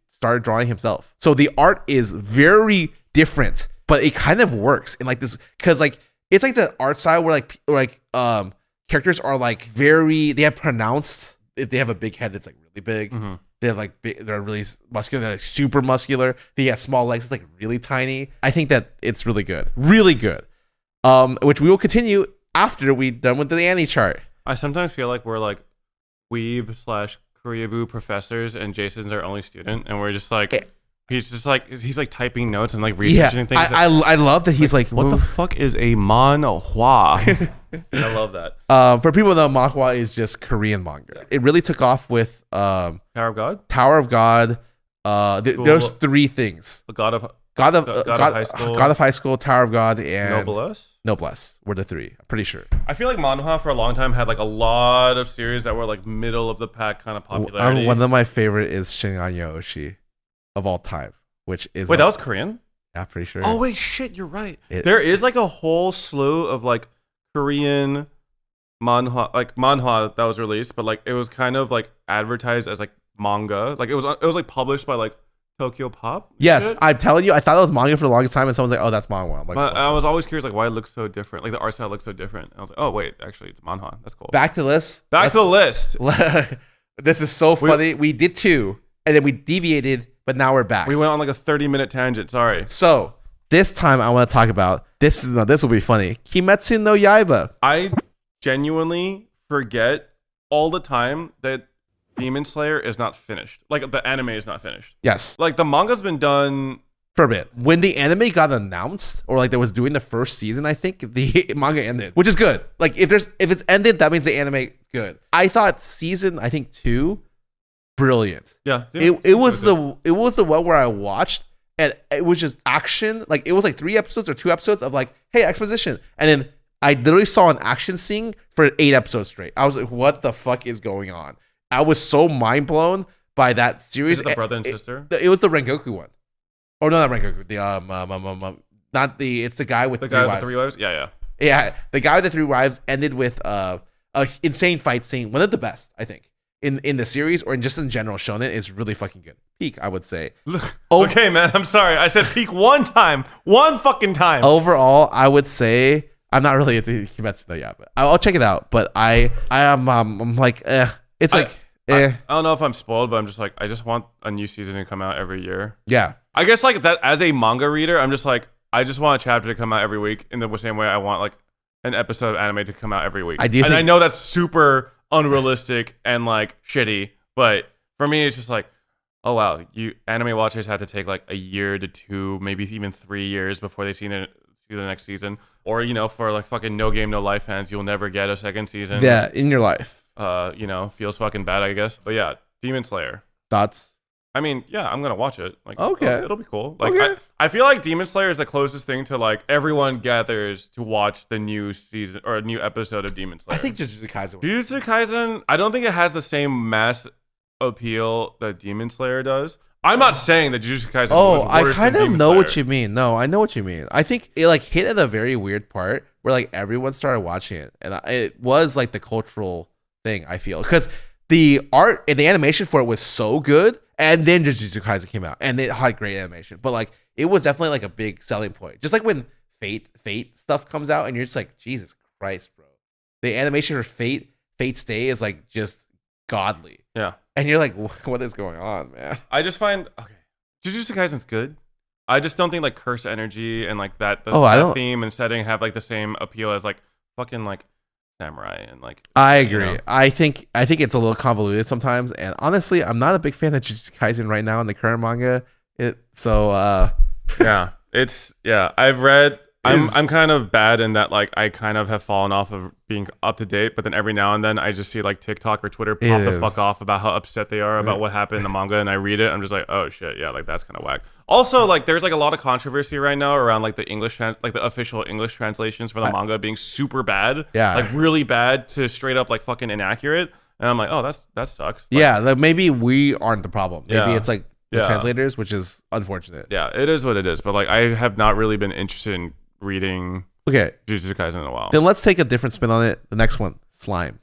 started drawing himself. So the art is very different, but it kind of works in like this because like it's like the art style where characters are like they have pronounced. If they have a big head, it's like really big. Mm-hmm. They're like they're really muscular, they're like super muscular. They have small legs, it's like really tiny. I think that it's really good, really good. Which we will continue after we're done with the Anichart. I sometimes feel like we're like weeb / Koreaboo professors, and Jason's our only student, and we're just like he's like typing notes and like researching things. I love that he's like what the fuck is a manhwa? I love that. For people that know, manhwa is just Korean manga. It really took off with Tower of God. Tower of God. There's three things. God of High School, Tower of God, and Noblesse were the three. I'm pretty sure. I feel like manhwa for a long time had like a lot of series that were like middle of the pack kind of popularity. One of my favorite is Shinganyo Oshi of all time, which is that was Korean? Yeah, pretty sure. Oh wait, shit, you're right. There is like a whole slew of like Korean manhwa that was released, but like it was kind of like advertised as like manga. Like it was like published by like Tokyo Pop. Yes, I'm telling you, I thought it was manga for the longest time, and someone's like, "Oh, that's manhwa." I'm like, but I was always curious, like, why it looks so different. Like the art style looks so different. And I was like, "Oh, wait, actually, it's manhwa. That's cool." Back to the list. Back to the list. This is so funny. We did two, and then we deviated, but now we're back. We went on like a 30-minute tangent. Sorry. So this time, I want to talk about this. This will be funny. Kimetsu no Yaiba. I genuinely forget all the time that Demon Slayer is not finished. Like the anime is not finished. Yes. Like the manga's been done for a bit. When the anime got announced, or like they was doing the first season, I think the manga ended, which is good. Like if it's ended, that means the anime good. I thought season 2, brilliant. Yeah. It was the one where I watched and it was just action. Like it was like 3 episodes or 2 episodes of like, hey, exposition, and then I literally saw an action scene for 8 episodes straight. I was like, what the fuck is going on? I was so mind blown by that series. Is it the brother and sister? It was the Rengoku one. Oh no, not Rengoku. It's the guy with the three guy wives. with the 3 wives. Yeah. Yeah, the guy with the 3 wives ended with a insane fight scene. One of the best, I think, in the series or just in general. Shonen is really fucking good. Peak, I would say. Okay, man. I'm sorry. I said peak one fucking time. Overall, I would say I'm not really into Kimetsu no Yaiba. I'll check it out, but I'm like, it's like. I don't know if I'm spoiled, but I'm just like, I just want a new season to come out every year. Yeah. I guess like that as a manga reader, I'm just like, I just want a chapter to come out every week in the same way I want like an episode of anime to come out every week. I know that's super unrealistic and like shitty, but for me, it's just like, oh wow, anime watchers have to take like a year to 2, maybe even 3 years before they see the next season. Or, for like fucking No Game No Life fans, you'll never get a second season. Yeah, in your life. Feels fucking bad, I guess. But yeah, Demon Slayer. Thoughts? I mean, yeah, I'm gonna watch it. Like, okay, it'll be cool. Like, okay. I feel like Demon Slayer is the closest thing to like everyone gathers to watch the new season or a new episode of Demon Slayer. I think Jujutsu Kaisen. Jujutsu Kaisen, I don't think it has the same mass appeal that Demon Slayer does. I'm not saying that Jujutsu Kaisen. Oh, was worse I kind than of Demon know Slayer. what you mean. No, I know what you mean. I think it like hit at a very weird part where like everyone started watching it, and it was like the cultural thing. I feel because the art and the animation for it was so good, and then Jujutsu Kaisen came out, and it had great animation. But like it was definitely like a big selling point. Just like when Fate stuff comes out, and you're just like, Jesus Christ, bro. The animation for Fate Stay is like just godly. Yeah. And you're like, what is going on, man? I just find Jujutsu Kaisen's good. I just don't think like Curse Energy and like that theme and setting have like the same appeal as like fucking like samurai and like. I you agree. know. I think it's a little convoluted sometimes, and honestly, I'm not a big fan of Jujutsu Kaisen right now in the current manga. I've read. It's- I'm kind of bad in that like I kind of have fallen off of being up to date, but then every now and then I just see like TikTok or Twitter pop the fuck off about how upset they are about what happened in the manga, and I read it. I'm just like, oh shit, yeah, like that's kind of whack. Also, like there's like a lot of controversy right now around like the like the official English translations for the manga being super bad, like really bad to straight up like fucking inaccurate, and I'm like, oh, that sucks. Like, like maybe we aren't the problem. Maybe it's like the translators, which is unfortunate. Yeah, it is what it is. But like I have not really been interested in reading Jujutsu Kaisen in a while. Then let's take a different spin on it. The next one, slime.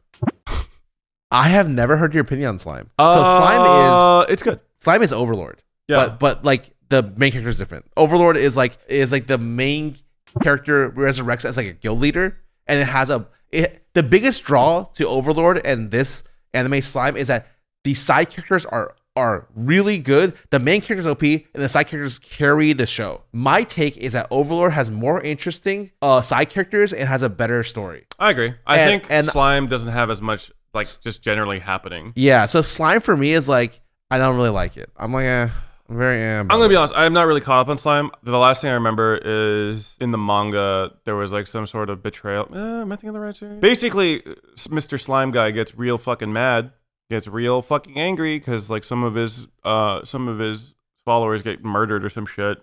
I have never heard your opinion on slime. So slime it's good. Slime is Overlord. Yeah. But like the main character is different. Overlord is like the main character resurrects as like a guild leader, and it has the biggest draw to Overlord and this anime slime is that the side characters are really good. The main character's OP and the side characters carry the show. My take is that Overlord has more interesting side characters and has a better story. I agree. I think slime doesn't have as much like just generally happening. Yeah, so slime for me is like I don't really like it. I'm like I'm gonna be honest, I'm not really caught up on slime. The last thing I remember is in the manga there was like some sort of betrayal. Am I thinking of the right series? Basically, Mr. Slime guy gets real fucking mad. Gets real fucking angry because like some of his followers get murdered or some shit,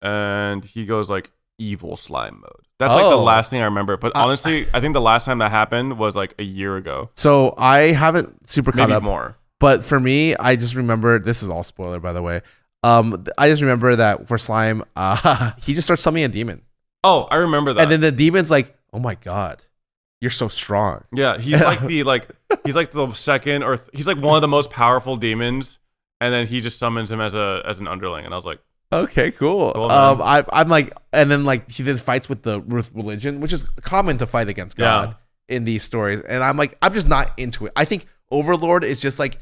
and he goes like evil slime mode. That's like the last thing I remember. But honestly, I think the last time that happened was like a year ago. So I haven't super caught up more. But for me, I just remember, this is all spoiler by the way. I just remember that for slime, he just starts summoning a demon. Oh, I remember that. And then the demon's like, oh my god, you're so strong. Yeah, he's like he's like the second or he's like one of the most powerful demons, and then he just summons him as an underling, and I was like, okay, cool. I'm like, and then like he then fights with the religion, which is common to fight against God in these stories, and I'm like, I'm just not into it. I think Overlord is just like,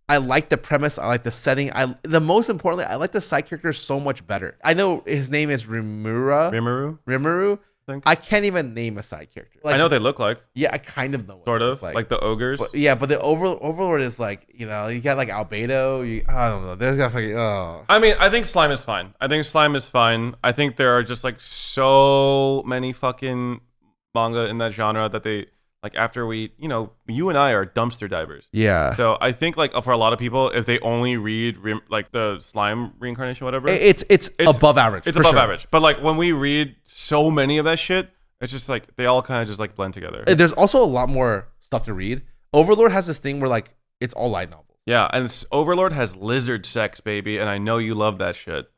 I like the premise, I like the setting, the most importantly, I like the side characters so much better. I know his name is Rimuru. I can't even name a side character. Like, I know what they look like. Yeah, I kind of know. Sort of like the ogres. But the Overlord is like, you got like Albedo. I don't know. There's got fucking. I mean, I think slime is fine. I think there are just like so many fucking manga in that genre that they like after we, you and I are dumpster divers. Yeah. So I think like for a lot of people, if they only read like the slime reincarnation, whatever, it's above average. It's above average. But like when we read so many of that shit, it's just like they all kind of just like blend together. There's also a lot more stuff to read. Overlord has this thing where like it's all light novels. Yeah, and Overlord has lizard sex, baby, and I know you love that shit.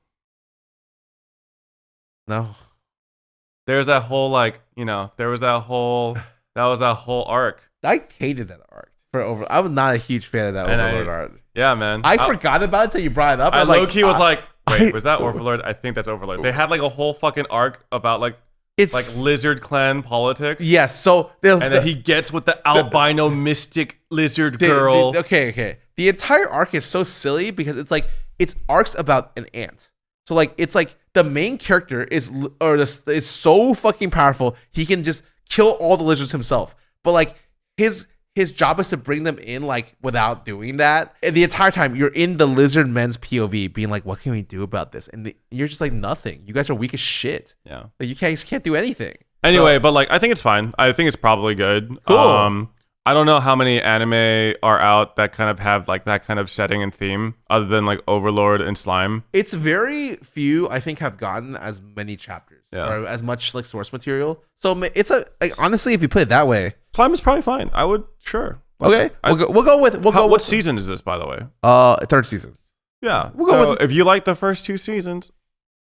No. There's that whole like, that was that whole arc. I hated that arc for Overlord. I was not a huge fan of that Overlord arc. Yeah, man. I forgot about it until you brought it up. I low-key was like, wait, was that Overlord? I think that's Overlord. They had like a whole fucking arc about like lizard clan politics. Yes, so then he gets with the albino mystic lizard girl. Okay. The entire arc is so silly because it's arcs about an ant. So like it's like the main character is so fucking powerful he can just kill all the lizards himself. But like his job is to bring them in like without doing that. And the entire time you're in the lizard men's POV being like, what can we do about this? And you're just like, nothing. You guys are weak as shit. Yeah. Like you guys can't do anything. Anyway, but like I think it's fine. I think it's probably good. Cool. I don't know how many anime are out that kind of have like that kind of setting and theme other than like Overlord and Slime. It's very few, I think, have gotten as many chapters or as much like source material. So it's honestly, if you put it that way, Slime is probably fine. I would sure. Okay, we'll go with what season is this, by the way? Third season. Yeah. So if you like the first two seasons,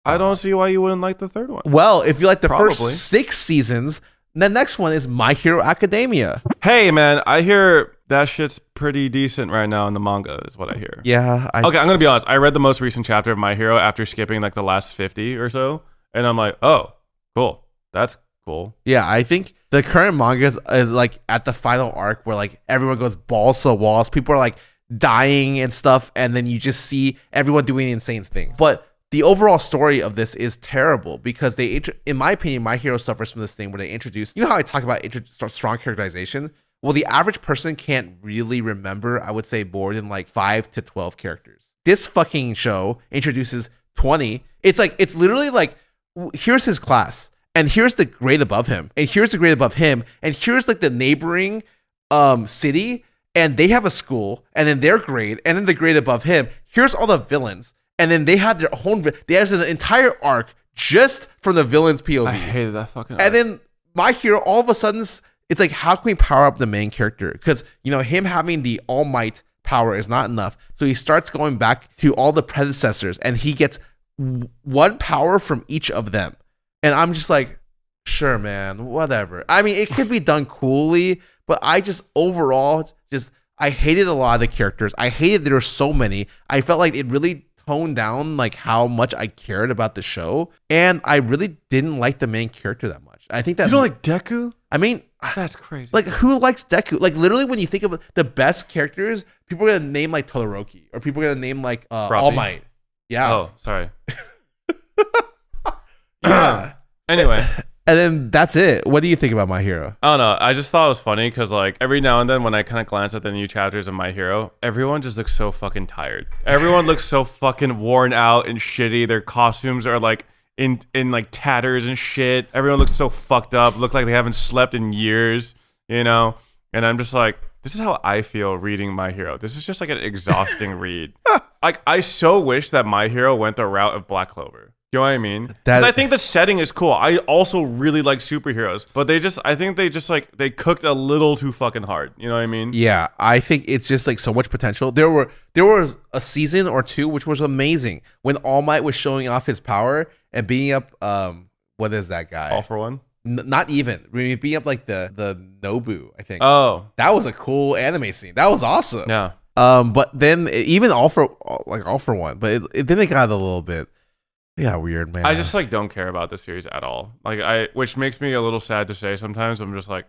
I don't see why you wouldn't like the third one. Well, if you like the first 6 seasons, the next one is My Hero Academia. Hey, man, I hear that shit's pretty decent right now in the manga, is what I hear. Yeah. Okay, I'm going to be honest. I read the most recent chapter of My Hero after skipping like the last 50 or so. And I'm like, oh, cool. That's cool. Yeah, I think the current manga is like at the final arc where like everyone goes balls to the walls. People are like dying and stuff. And then you just see everyone doing insane things. But the overall story of this is terrible because in my opinion, My Hero suffers from this thing where they introduce, you know how I talk about strong characterization? Well, the average person can't really remember, I would say, more than like 5 to 12 characters. This fucking show introduces 20. It's literally like, here's his class, and here's the grade above him, and here's the grade above him, and here's like the neighboring city, and they have a school, and then their grade, and then the grade above him. Here's all the villains. And then they have their own. There's an entire arc just from the villain's POV. I hated that fucking arc. And then My Hero, all of a sudden, it's like, how can we power up the main character? Because, you know, him having the All Might power is not enough. So he starts going back to all the predecessors, and he gets one power from each of them. And I'm just like, sure, man, whatever. I mean, it could be done coolly, but I just overall I hated a lot of the characters. I hated there were so many. I felt like it really toned down like how much I cared about the show, and I really didn't like the main character that much. I think that you don't like Deku? I mean, that's crazy. Like, who likes Deku? Like, literally, when you think of the best characters, people are gonna name like Todoroki, or people are gonna name like All Might. Yeah. Oh, sorry. Yeah. Anyway. And then that's it. What do you think about My Hero? I don't know. I just thought it was funny because, like, every now and then when I kind of glance at the new chapters of My Hero, everyone just looks so fucking tired. Everyone looks so fucking worn out and shitty. Their costumes are like in like tatters and shit. Everyone looks so fucked up. Look like they haven't slept in years, you know? And I'm just like, this is how I feel reading My Hero. This is just like an exhausting read. Like, I so wish that My Hero went the route of Black Clover. You know what I mean? Because I think the setting is cool. I also really like superheroes, but I think they cooked a little too fucking hard. You know what I mean? Yeah, I think it's just like so much potential. There was a season or two which was amazing when All Might was showing off his power and beating up what is that guy? All for One? Not even. I mean, beating up like the Nobu, I think. Oh, that was a cool anime scene. That was awesome. Yeah. But then even All for One, but then it got a little bit. Yeah, weird, man. I just like don't care about the series at all. Like which makes me a little sad to say sometimes. I'm just like,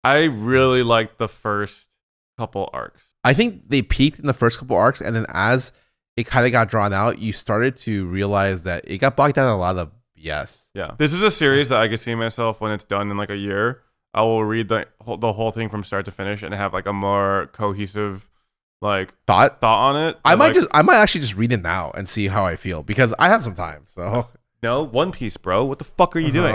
I really liked the first couple arcs. I think they peaked in the first couple arcs, and then as it kind of got drawn out, you started to realize that it got bogged down in a lot of BS. Yeah, this is a series that I can see myself when it's done in like a year. I will read the whole thing from start to finish and have like a more cohesive like thought on it. I might actually just read it now and see how I feel because I have some time. So no, One Piece, bro. What the fuck are you doing?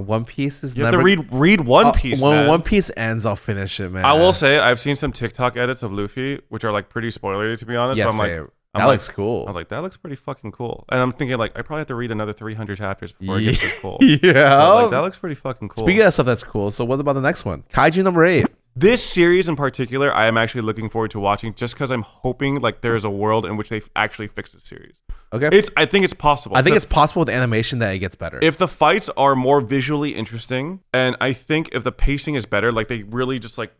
One Piece is you have to read One Piece. When man. One Piece ends, I'll finish it, man. I will say I've seen some TikTok edits of Luffy, which are like pretty spoilery to be honest. Yes, but that looks cool. I was like, that looks pretty fucking cool. And I'm thinking like I probably have to read another 300 chapters before it gets this cool. Yeah, but, like, that looks pretty fucking cool. Speaking of stuff that's cool, so what about the next one? Kaiju number 8. This series in particular, I am actually looking forward to watching just because I'm hoping like there is a world in which they actually fix the series. Okay. I think it's possible. I think it's possible with animation that it gets better. If the fights are more visually interesting, and I think if the pacing is better, like they really just like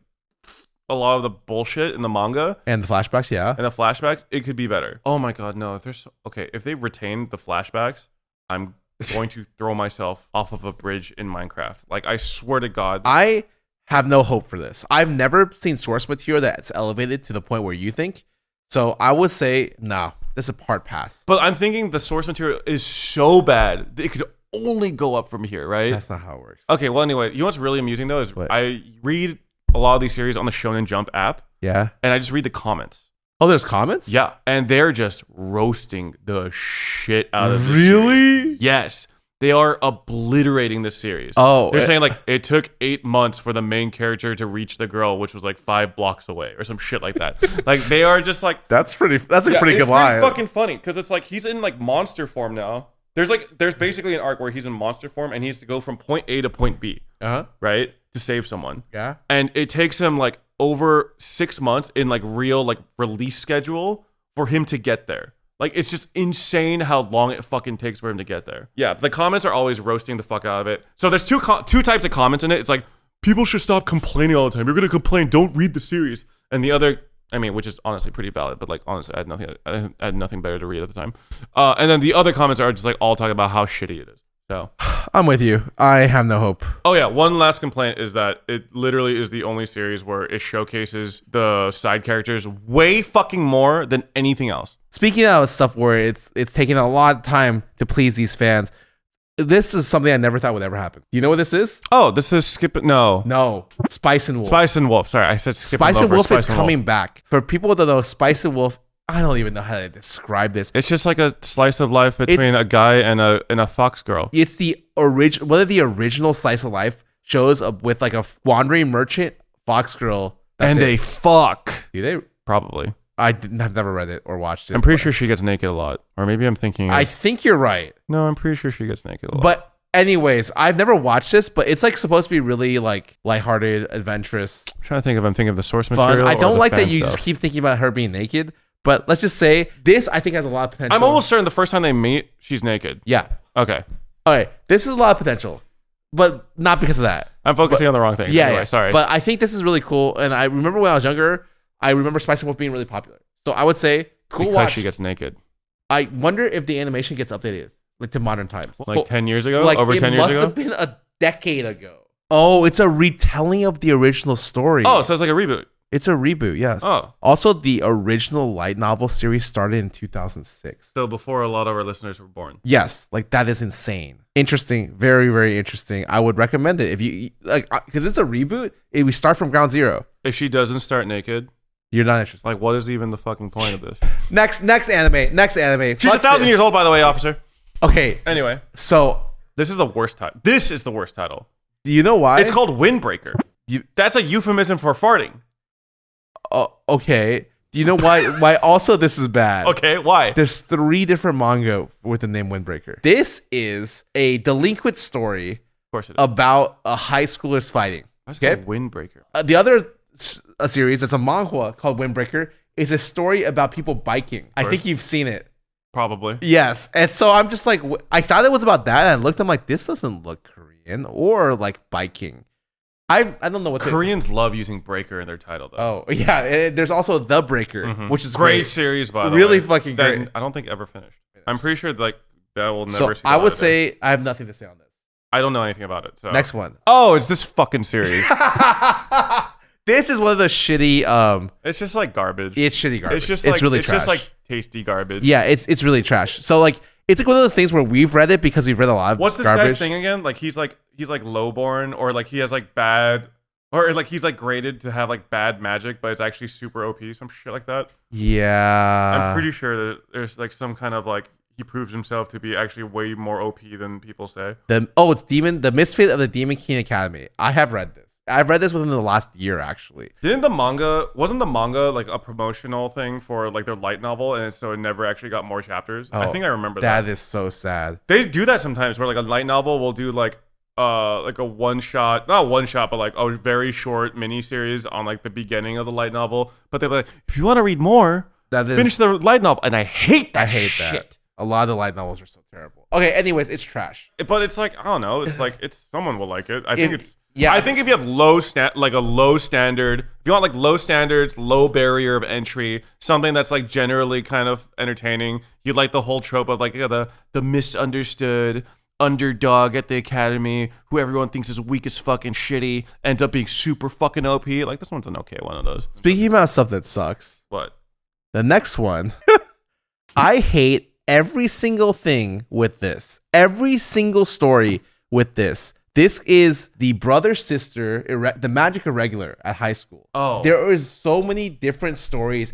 a lot of the bullshit in the manga and the flashbacks, yeah. And the flashbacks, it could be better. Oh my god, no. If they retain the flashbacks, I'm going to throw myself off of a bridge in Minecraft. Like I swear to God. I have no hope for this. I've never seen source material that's elevated to the point where you think. So I would say, no, this is a hard pass. But I'm thinking the source material is so bad, it could only go up from here, right? That's not how it works. Okay, well, anyway, you know what's really amusing, though, is I read a lot of these series on the Shonen Jump app. Yeah. And I just read the comments. Oh, there's comments? Yeah. And they're just roasting the shit out of this Really? series. Yes. They are obliterating the series. Oh, they're saying like it took 8 months for the main character to reach the girl, which was like 5 blocks away or some shit like that. Like they are just like that's a pretty good line. It's fucking funny because it's like he's in like monster form now. There's basically an arc where he's in monster form and he has to go from point A to point B, right, to save someone. Yeah, and it takes him like over 6 months in like real like release schedule for him to get there. Like, it's just insane how long it fucking takes for him to get there. Yeah, the comments are always roasting the fuck out of it. So there's two types of comments in it. It's like, people should stop complaining all the time. You're going to complain. Don't read the series. And the other, I mean, which is honestly pretty valid, but like, honestly, I had nothing better to read at the time. And then the other comments are just like all talking about how shitty it is. show. I'm with you. I have no hope. Oh yeah, one last complaint is that it literally is the only series where it showcases the side characters way fucking more than anything else. Speaking of stuff where it's taking a lot of time to please these fans, this is something I never thought would ever happen. Do you know what this is? Oh, this is No. Spice and Wolf. Spice and Wolf. Sorry, I said Skip Spice and Wolf is coming Wolf. back. For people that know Spice and Wolf, I don't even know how to describe this. It's just like a slice of life between a guy and a fox girl. It's the one of the original slice of life shows with like a wandering merchant, fox girl, and they fuck. Do they? Probably. I've never read it or watched it. I'm pretty sure she gets naked a lot. Or maybe I'm thinking... I think you're right. No, I'm pretty sure she gets naked a lot. But anyways, I've never watched this, but it's like supposed to be really like lighthearted, adventurous. I'm trying to think if I'm thinking of the source fun. material. I don't or like the that fan you stuff. just keep thinking about her being naked. But let's just say this, I think, has a lot of potential. I'm almost certain the first time they meet, she's naked. Yeah. Okay. Okay. This is a lot of potential, but not because of that. I'm focusing on the wrong thing. Yeah, Anyway, yeah. sorry. But I think this is really cool. And I remember when I was younger, I remember Spice and Wolf being really popular. So I would say, cool because watch. she gets naked. I wonder if the animation gets updated, like to modern times. Like 10 years ago? Like Over 10 years It must ago? have been a decade ago. Oh, it's a retelling of the original story. Oh, so it's like a reboot. It's a reboot, yes. Oh. Also, the original light novel series started in 2006. So before a lot of our listeners were born. Yes, like that is insane. Interesting, very, very interesting. I would recommend it if you like, because it's a reboot. We start from ground zero. If she doesn't start naked, You're not interested. like what is even the fucking point of this? Next anime. She's 1,000 years old, by the way, officer. Okay, Anyway, so this is the worst title. This is the worst title. do you know why? It's called Windbreaker. That's a euphemism for farting. Okay. Do you know why? Why also this is bad? Okay, why? There's 3 different manga with the name Windbreaker. This is a delinquent story Of course it is. about a high schoolers fighting. Why is it Okay. called Windbreaker? The other series that's a manhwa called Windbreaker is a story about people biking. I think you've seen it. Probably. Yes. And so I'm just like, I thought it was about that. And I looked, I'm like, this doesn't look Korean or like biking. I don't know what Koreans love using breaker in their title, though. Oh, yeah. There's also The Breaker, which is great great. series, by the Really way. fucking That great. I don't think ever finished. I'm pretty sure like that will So never see. I the would light of day. say I have nothing to say on this. I don't know anything about it. So Next one. Oh, it's this fucking series. This is one of the shitty. It's just like garbage. It's shitty garbage. It's just it's like, really it's trash. just like tasty garbage. Yeah, it's really trash. So like it's like one of those things where we've read it because we've read a lot of What's this garbage. guy's thing again? Like he's like lowborn, or like he has like bad, or like he's like graded to have like bad magic, but it's actually super OP, some shit like that. Yeah. I'm pretty sure that there's like some kind of like he proves himself to be actually way more OP than people say. It's the Misfit of the Demon King Academy. I have read this. I've read this within the last year, actually. Wasn't the manga like a promotional thing for like their light novel, and so it never actually got more chapters? I think I remember that. That is so sad. They do that sometimes where like a light novel will do like a not one shot, but like a very short mini series on like the beginning of the light novel. But they're like, if you want to read more, finish the light novel. And I hate that. Shit. A lot of the light novels are so terrible. Okay, anyways, it's trash. But it's like, I don't know. It's like someone will like it. I think if you have low standard, if you want like low standards, low barrier of entry, something that's like generally kind of entertaining, you like the whole trope of like the misunderstood underdog at the academy who everyone thinks is weak as fucking shitty, ends up being super fucking OP. Like this one's an okay one of those. Speaking about stuff that sucks, What? the next one, I hate every single thing with this. Every single story with this. This is the brother sister, the magic irregular at high school. Oh, there is so many different stories.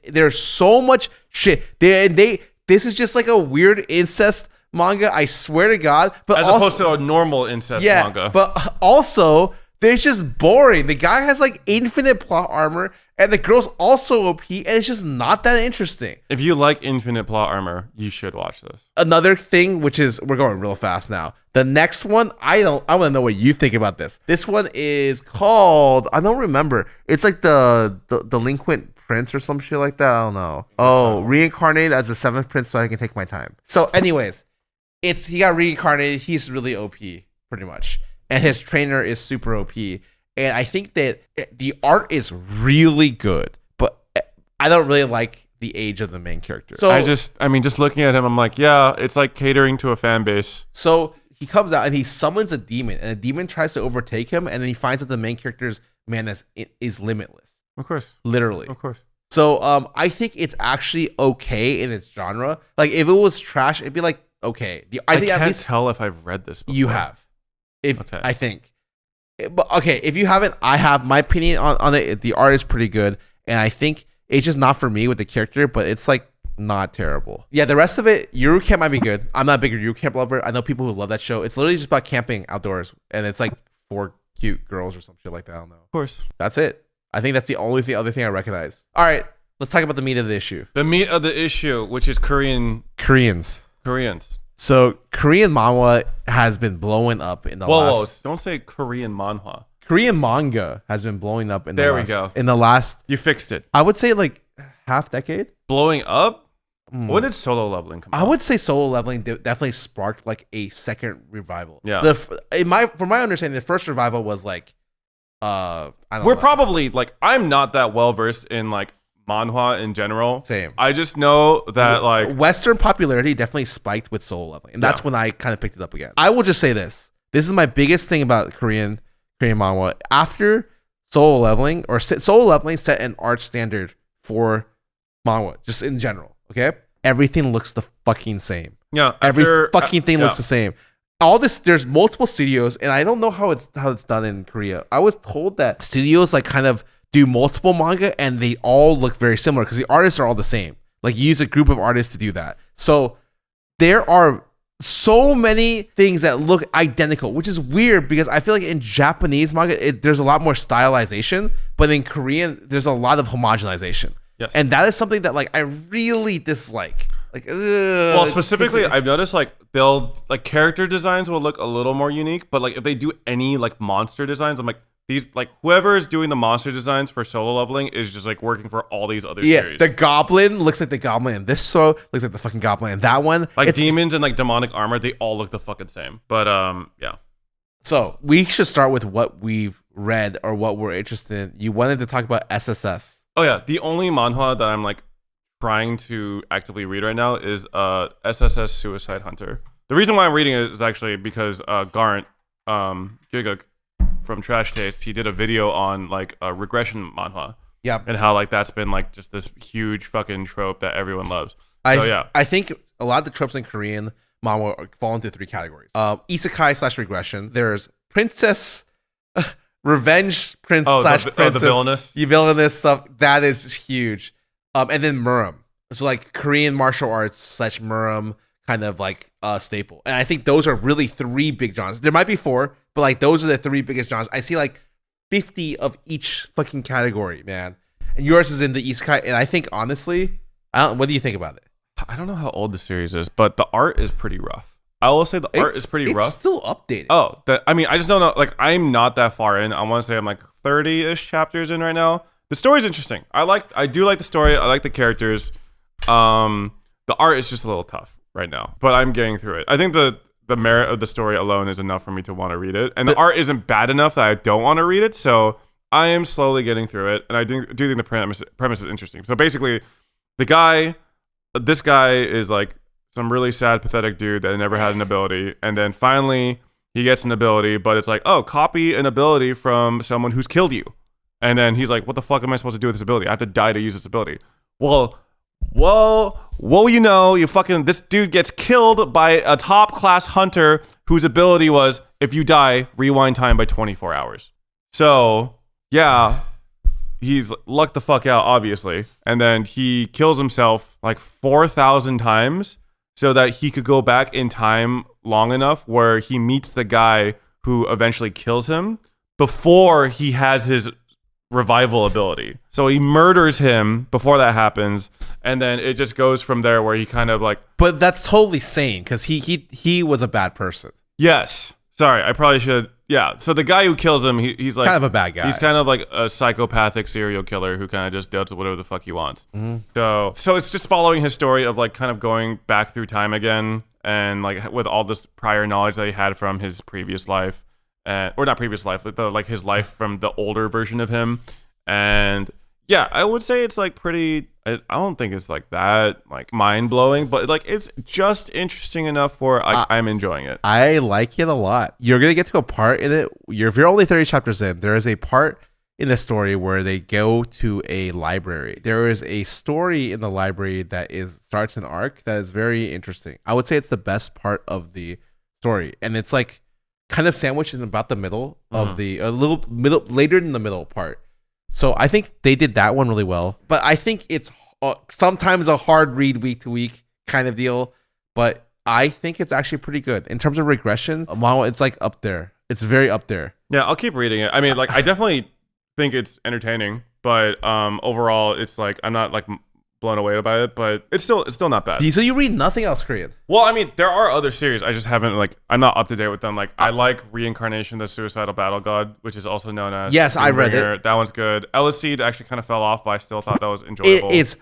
There's so much shit. This is just like a weird incest manga. I swear to God. But as opposed to a normal incest manga. But also, they're just boring. The guy has like infinite plot armor, and the girl's also OP, and it's just not that interesting. If you like infinite plot armor, you should watch this. Another thing, which is we're going real fast now. The next one, I want to know what you think about this. This one is called, I don't remember. It's like the delinquent prince or some shit like that. I don't know. Oh, reincarnated as the 7th prince so I can take my time. So anyways, he got reincarnated. He's really OP, pretty much. And his trainer is super OP. And I think that the art is really good, but I don't really like the age of the main character. So just looking at him, I'm like, yeah, it's like catering to a fan base. So he comes out and he summons a demon, and a demon tries to overtake him, and then he finds that the main character's mana is limitless. Of course. Literally. Of course. So I think it's actually okay in its genre. Like if it was trash, it'd be like okay. I think can't at least tell if I've read this before. you have. Okay. I think. But okay, if you haven't, I have. My opinion on it. The art is pretty good, and I think it's just not for me with the character, but it's like not terrible. Yeah, the rest of it, Yuru Camp might be good. I'm not a big Yuru Camp lover. I know people who love that show. It's literally just about camping outdoors, and it's like 4 cute girls or some shit like that. I don't know. Of course. That's it. I think that's the only other thing I recognize. All right, let's talk about the meat of the issue. The meat of the issue, which is Koreans. So Korean manhwa has been blowing up in the last. Whoa! Don't say Korean manhwa. Korean manga has been blowing up in There we go. In the last, You fixed it. I would say like half decade. Blowing up? When did Solo Leveling come out? I would say Solo Leveling definitely sparked like a second revival. Yeah. From my understanding, the first revival was like, I don't know. Probably like I'm not that well versed in like manhwa in general. Same. I just know that like Western popularity definitely spiked with Solo Leveling, and that's when I kind of picked it up again. I will just say this: this is my biggest thing about Korean manhwa. After Solo Leveling, or Solo Leveling set an art standard for manhwa, just in general. Okay, everything looks the fucking same. Yeah, every fucking thing looks the same. All this, there's multiple studios, and I don't know how it's done in Korea. I was told that studios like kind of do multiple manga, and they all look very similar because the artists are all the same. Like you use a group of artists to do that. So there are so many things that look identical, which is weird because I feel like in Japanese manga there's a lot more stylization, but in Korean there's a lot of homogenization. Yes. And that is something that like I really dislike. Like, well, specifically, I've noticed like they'll like character designs will look a little more unique, but like if they do any like monster designs, I'm like these like whoever is doing the monster designs for Solo Leveling is just like working for all these other series. The goblin looks like the goblin in this show, looks like the fucking goblin in that one. Like demons and like demonic armor, they all look the fucking same. But yeah. So we should start with what we've read or what we're interested in. You wanted to talk about SSS. Oh yeah, the only manhwa that I'm like trying to actively read right now is SSS Suicide Hunter. The reason why I'm reading it is actually because Garant Giguk from Trash Taste, he did a video on like a regression manhwa. Yeah. And how like that's been like just this huge fucking trope that everyone loves. Yeah. I think a lot of the tropes in Korean manhwa fall into 3 categories. Isekai / regression. There's princess revenge prince / princess. The villainous. Villainous stuff. That is huge. And then Murim. So like Korean martial arts / Murim kind of like staple. And I think those are really 3 big genres. There might be 4, but like those are the 3 biggest genres. I see like 50 of each fucking category, man. And yours is in the isekai. And I think honestly, what do you think about it? I don't know how old the series is, but the art is pretty rough. I will say the art is pretty rough. It's still updated. Oh, I mean, I just don't know. Like, I'm not that far in. I want to say I'm like 30-ish chapters in right now. The story's interesting. I do like the story. I like the characters. The art is just a little tough right now, but I'm getting through it. I think the merit of the story alone is enough for me to want to read it, and the art isn't bad enough that I don't want to read it. So I am slowly getting through it, and I do think the premise is interesting. So basically, this guy is like some really sad, pathetic dude that never had an ability, and then finally he gets an ability, but it's like, oh, copy an ability from someone who's killed you. And then he's like, what the fuck am I supposed to do with this ability? I have to die to use this ability. Well, this dude gets killed by a top class hunter whose ability was, if you die, rewind time by 24 hours. So, yeah, he's lucked the fuck out, obviously. And then he kills himself like 4,000 times so that he could go back in time long enough where he meets the guy who eventually kills him before he has his revival ability. So he murders him before that happens, and then it just goes from there where he kind of like... But that's totally sane, because he was a bad person. Yes. Sorry, I probably should... Yeah, so the guy who kills him, he's like... kind of a bad guy. He's kind of like a psychopathic serial killer who kind of just does whatever the fuck he wants. Mm-hmm. So it's just following his story of like kind of going back through time again, and like with all this prior knowledge that he had from his previous life. Or not previous life, but like his life from the older version of him. And Yeah, I would say it's like pretty. I don't think it's like that like mind blowing, but like it's just interesting enough where I'm enjoying it. I like it a lot. You're gonna get to a part in it. If you're only 30 chapters in, there is a part in the story where they go to a library. There is a story in the library that starts an arc that is very interesting. I would say it's the best part of the story, and it's like kind of sandwiched in about the middle of a little middle later in the middle part. So I think they did that one really well. But I think it's sometimes a hard read week to week kind of deal. But I think it's actually pretty good in terms of regression. Manhwa, it's like up there. It's very up there. Yeah, I'll keep reading it. I mean, like I definitely think it's entertaining, but overall, it's like I'm not like blown away by it, but it's still not bad. So you read nothing else Korean? Well, I mean, there are other series. I just haven't I'm not up to date with them. Like I like Reincarnation, the Suicidal Battle God, which is also known as I read it. That one's good. Eleceed actually kind of fell off, but I still thought that was enjoyable. It's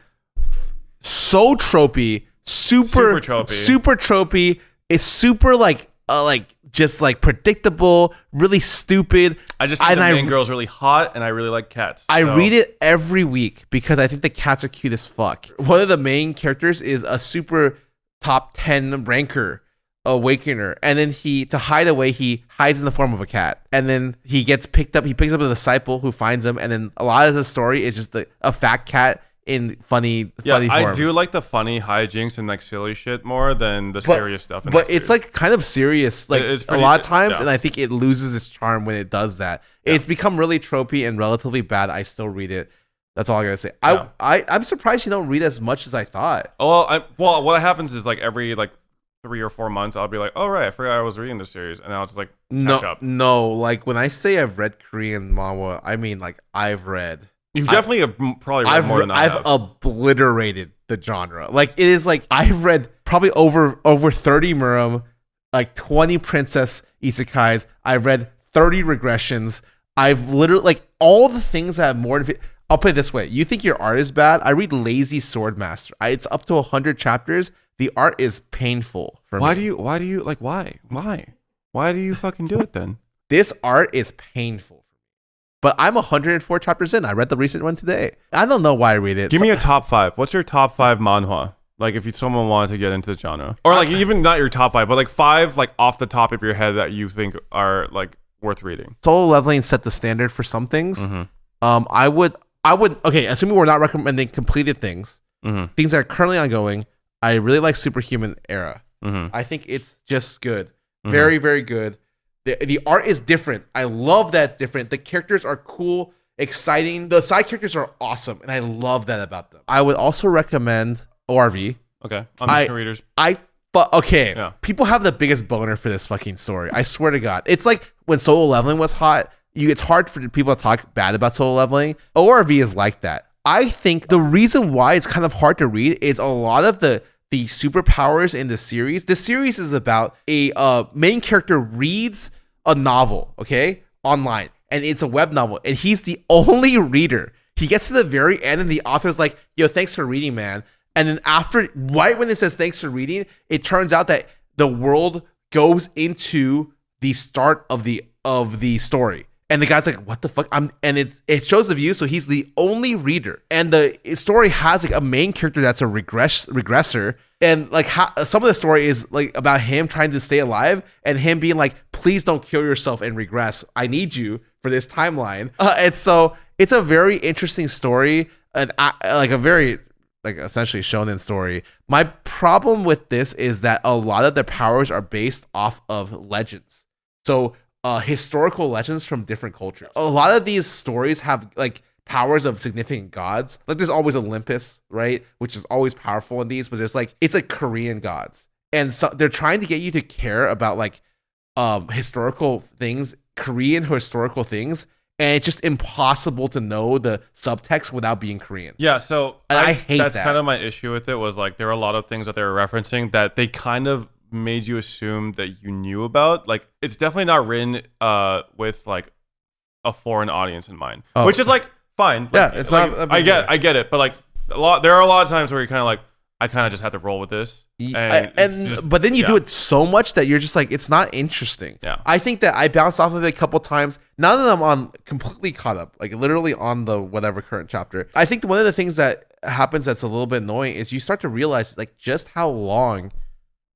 so tropey, super tropey. It's super like just like predictable, really stupid. I just think the main girl's really hot, and I really like cats. I read it every week because I think the cats are cute as fuck. One of the main characters is a super top 10 ranker awakener, and then to hide away, he hides in the form of a cat, and then he gets picked up. He picks up a disciple who finds him, and then a lot of the story is just a fat cat in funny forms. I do like the funny hijinks and like silly shit more than the serious stuff. But it's like kind of serious, like a lot of times, and I think it loses its charm when it does that. Yeah. It's become really tropey and relatively bad. I still read it. That's all I gotta say. Yeah. I'm surprised you don't read as much as I thought. Well, what happens is like every 3 or 4 months, I'll be like, oh right, I forgot I was reading this series, and I'll just like catch up. No, like when I say I've read Korean manhwa, I mean like I've read. You've definitely probably read more than I have. I've obliterated the genre. Like it is like I've read probably over 30 Murim, like 20 princess isekais. I've read 30 regressions. I've literally like all the things that have more than. I'll put it this way: you think your art is bad? I read Lazy Sword Master. It's up to 100 chapters. The art is painful for me. Why do you like why? Why do you fucking do it then? This art is painful. But I'm 104 chapters in. I read the recent one today. I don't know why I read it. Give me a top 5. What's your top 5 manhwa? Like if someone wanted to get into the genre, or like even not your top 5, but like 5 like off the top of your head that you think are like worth reading. Solo leveling set the standard for some things. I would. Okay, assuming we're not recommending completed things, things that are currently ongoing. I really like Superhuman Era. I think it's just good, very very good. The art is different. I love that it's different. The characters are cool, exciting. The side characters are awesome, and I love that about them. I would also recommend ORV. Okay, Omniscient readers. Okay. Yeah. People have the biggest boner for this fucking story. I swear to God. It's like when solo leveling was hot. It's hard for people to talk bad about solo leveling. ORV is like that. I think the reason why it's kind of hard to read is a lot of the superpowers in the series. The series is about a main character reads a novel, okay, online, and it's a web novel, and he's the only reader. He gets to the very end, and the author's like, "Yo, thanks for reading, man." And then right when it says "thanks for reading," it turns out that the world goes into the start of the story. And the guy's like, "What the fuck?" And it shows the view, so he's the only reader. And the story has like a main character that's a regressor, and like some of the story is like about him trying to stay alive, and him being like, "Please don't kill yourself and regress. I need you for this timeline." And so it's a very interesting story, and like a very like essentially shonen story. My problem with this is that a lot of the powers are based off of legends. So. Historical legends from different cultures. A lot of these stories have like powers of significant gods. Like there's always Olympus, right? Which is always powerful in these, but there's like, it's like Korean gods. And so they're trying to get you to care about like historical things, Korean historical things. And it's just impossible to know the subtext without being Korean. Yeah, so I hate that's that. kind of my issue with it was like there were a lot of things that they were referencing that they kind of made you assume that you knew about. Like it's definitely not written with like a foreign audience in mind, which is like fine. Like, yeah, it's like, not. I get it, but like there are a lot of times where you're kind of like, I kind of just had to roll with this. But then you do it so much that you're just like, it's not interesting. Yeah. I think that I bounced off of it a couple times. None of them on completely caught up, like literally on the whatever current chapter. I think one of the things that happens that's a little bit annoying is you start to realize like just how long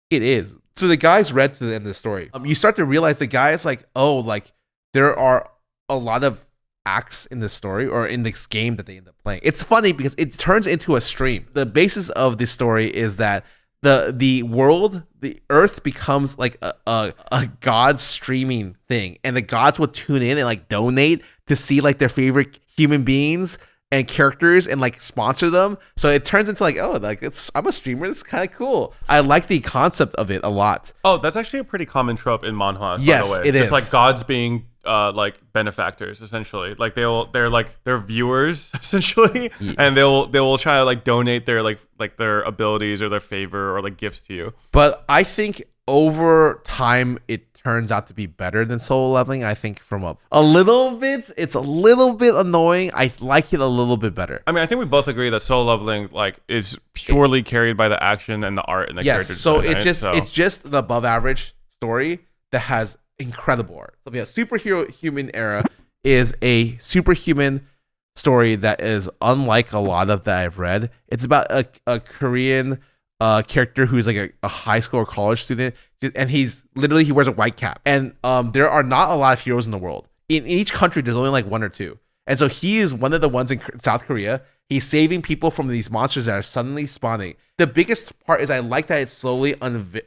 it is. So the guy's read to the end of the story. You start to realize the guy is like, oh, like there are a lot of acts in the story or in this game that they end up playing. It's funny because it turns into a stream. The basis of this story is that the world, the earth becomes like a god streaming thing, and the gods would tune in and like donate to see like their favorite human beings and characters and like sponsor them. So it turns into like, oh, like I'm a streamer. This is kind of cool. I like the concept of it a lot. Oh, that's actually a pretty common trope in manhwa. Yes, by the way. it is. Just like gods being like benefactors, essentially. Like they're viewers essentially, and they will try to like donate their like their abilities or their favor or like gifts to you. But I think over time it turns out to be better than solo leveling. I think from a little bit, it's a little bit annoying. I like it a little bit better. I mean, I think we both agree that solo leveling like is purely carried by the action and the art and the characters. So it's just the above average story that has incredible art. So yeah, Superhuman Era is a superhuman story that is unlike a lot of that I've read. It's about a Korean character who's like a high school or college student, and he wears a white cap. And there are not a lot of heroes in the world. In each country, there's only like one or two. And so he is one of the ones in South Korea. He's saving people from these monsters that are suddenly spawning. The biggest part is I like that it slowly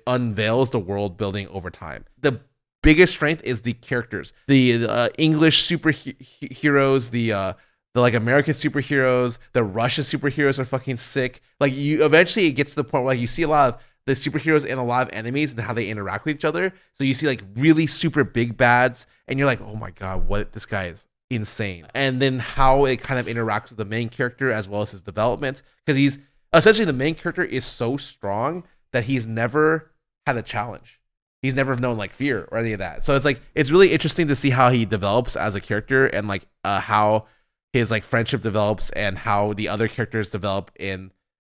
unveils the world building over time. The biggest strength is the characters, the English superheroes, the like American superheroes, the Russian superheroes are fucking sick. Like you eventually it gets to the point where like you see a lot of the superheroes and a lot of enemies and how they interact with each other. So you see like really super big bads and you're like, oh my God, what this guy is insane. And then how it kind of interacts with the main character as well as his development. Because he's essentially the main character is so strong that he's never had a challenge. He's never known like fear or any of that. So it's like, it's really interesting to see how he develops as a character and like how his like friendship develops and how the other characters develop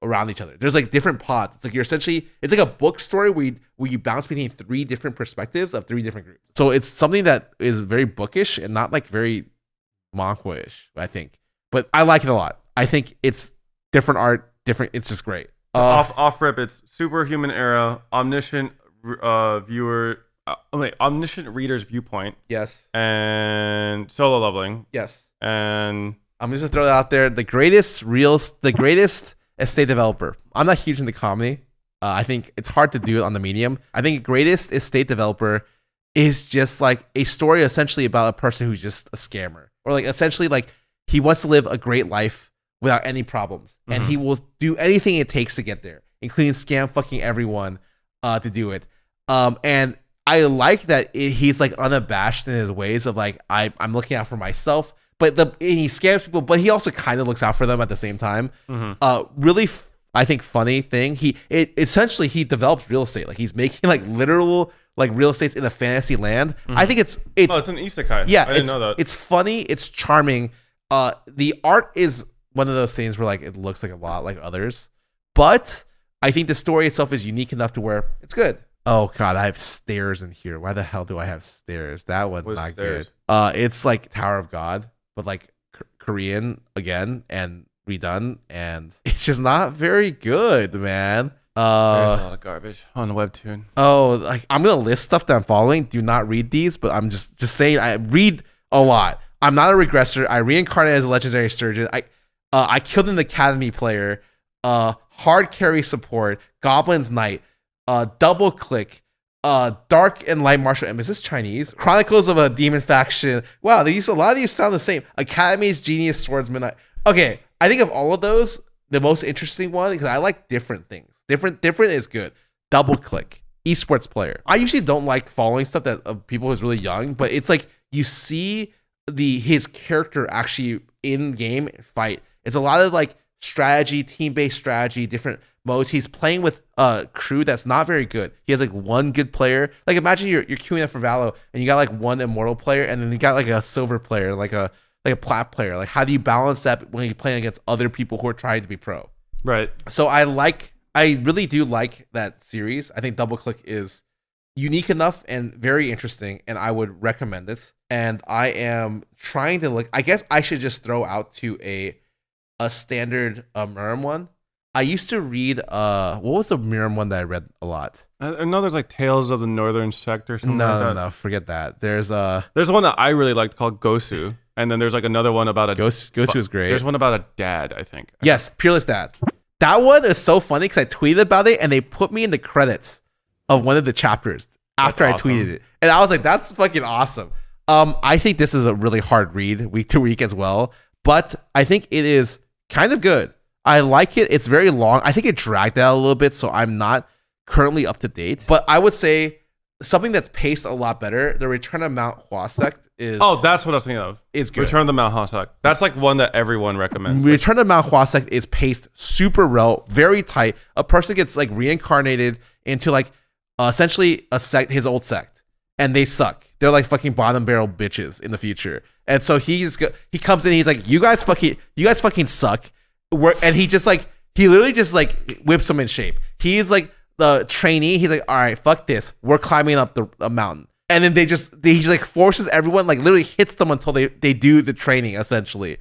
around each other. There's like different pods. It's like it's like a book story where you bounce between three different perspectives of three different groups. So it's something that is very bookish and not like very manhwa-ish, I think. But I like it a lot. I think it's different art, it's just great. Off rip, it's Superhuman Era, Omniscient Omniscient Reader's Viewpoint. Yes. And solo leveling. Yes. And I'm just gonna throw that out there. The greatest estate developer. I'm not huge into comedy. I think it's hard to do it on the medium. I think greatest estate developer is just like a story essentially about a person who's just a scammer. Or like essentially like he wants to live a great life without any problems. Mm-hmm. And he will do anything it takes to get there, including scam fucking everyone to do it. And I like that he's like unabashed in his ways of like, I'm looking out for myself, but he scams people, but he also kind of looks out for them at the same time. Mm-hmm. Really, I think funny thing. Essentially he develops real estate. Like he's making like literal like real estates in a fantasy land. Mm-hmm. I think it's an isekai. Yeah, I didn't know that. It's funny. It's charming. The art is one of those things where like it looks like a lot like others, but I think the story itself is unique enough to where it's good. Oh God, I have stairs in here. Why the hell do I have stairs? That one's not good. It's like Tower of God, but like Korean again and redone, and it's just not very good, man. There's a lot of garbage on Webtoon. Oh, like I'm gonna list stuff that I'm following. Do not read these, but I'm just saying I read a lot. I'm not a regressor. I reincarnated as a legendary surgeon. I killed an academy player. Hard carry support. Goblin's Knight. Double click. Dark and light martial. Is this Chinese? Chronicles of a Demon Faction. Wow, a lot of these sound the same. Academy's Genius Swordsman. Okay, I think of all of those, the most interesting one, because I like different things. Different is good. Double click. Esports player. I usually don't like following stuff that of people who's really young, but it's like you see his character actually in game fight. It's a lot of like strategy, team-based strategy, different modes. He's playing with a crew that's not very good. He has like one good player. Like imagine you're queuing up for Valo and you got like one immortal player and then you got like a silver player, like a plat player. Like how do you balance that when you're playing against other people who are trying to be pro? Right. So I like I really do like that series. I think Double Click is unique enough and very interesting, and I would recommend it. And I am trying to look. I guess I should just throw out to a standard Murim one. I used to read what was the Murim one that I read a lot? I know there's like Tales of the Northern Sect or something. No, forget that. There's one that I really liked called Gosu, and then there's like another one about a Gosu is great. There's one about a dad, I think. Yes, Peerless Dad. That one is so funny because I tweeted about it and they put me in the credits of one of the chapters after I tweeted it, and I was like, "That's fucking awesome." I think this is a really hard read week to week as well, but I think it is kind of good. I like it. It's very long. I think it dragged out a little bit, so I'm not currently up to date. But I would say something that's paced a lot better. The Return of Manhwa Sect is. Oh, that's what I was thinking of. It's good. Return of the Manhwa Sect. That's like one that everyone recommends. Return of Manhwa Sect is paced super well, very tight. A person gets like reincarnated into like essentially a sect, his old sect, and they suck. They're like fucking bottom barrel bitches in the future. And so he comes in, he's like, you guys fucking suck. And he literally just like whips them in shape. He's like the trainee. He's like, all right, fuck this. We're climbing up a mountain. And then he just like forces everyone, like literally hits them until they do the training essentially.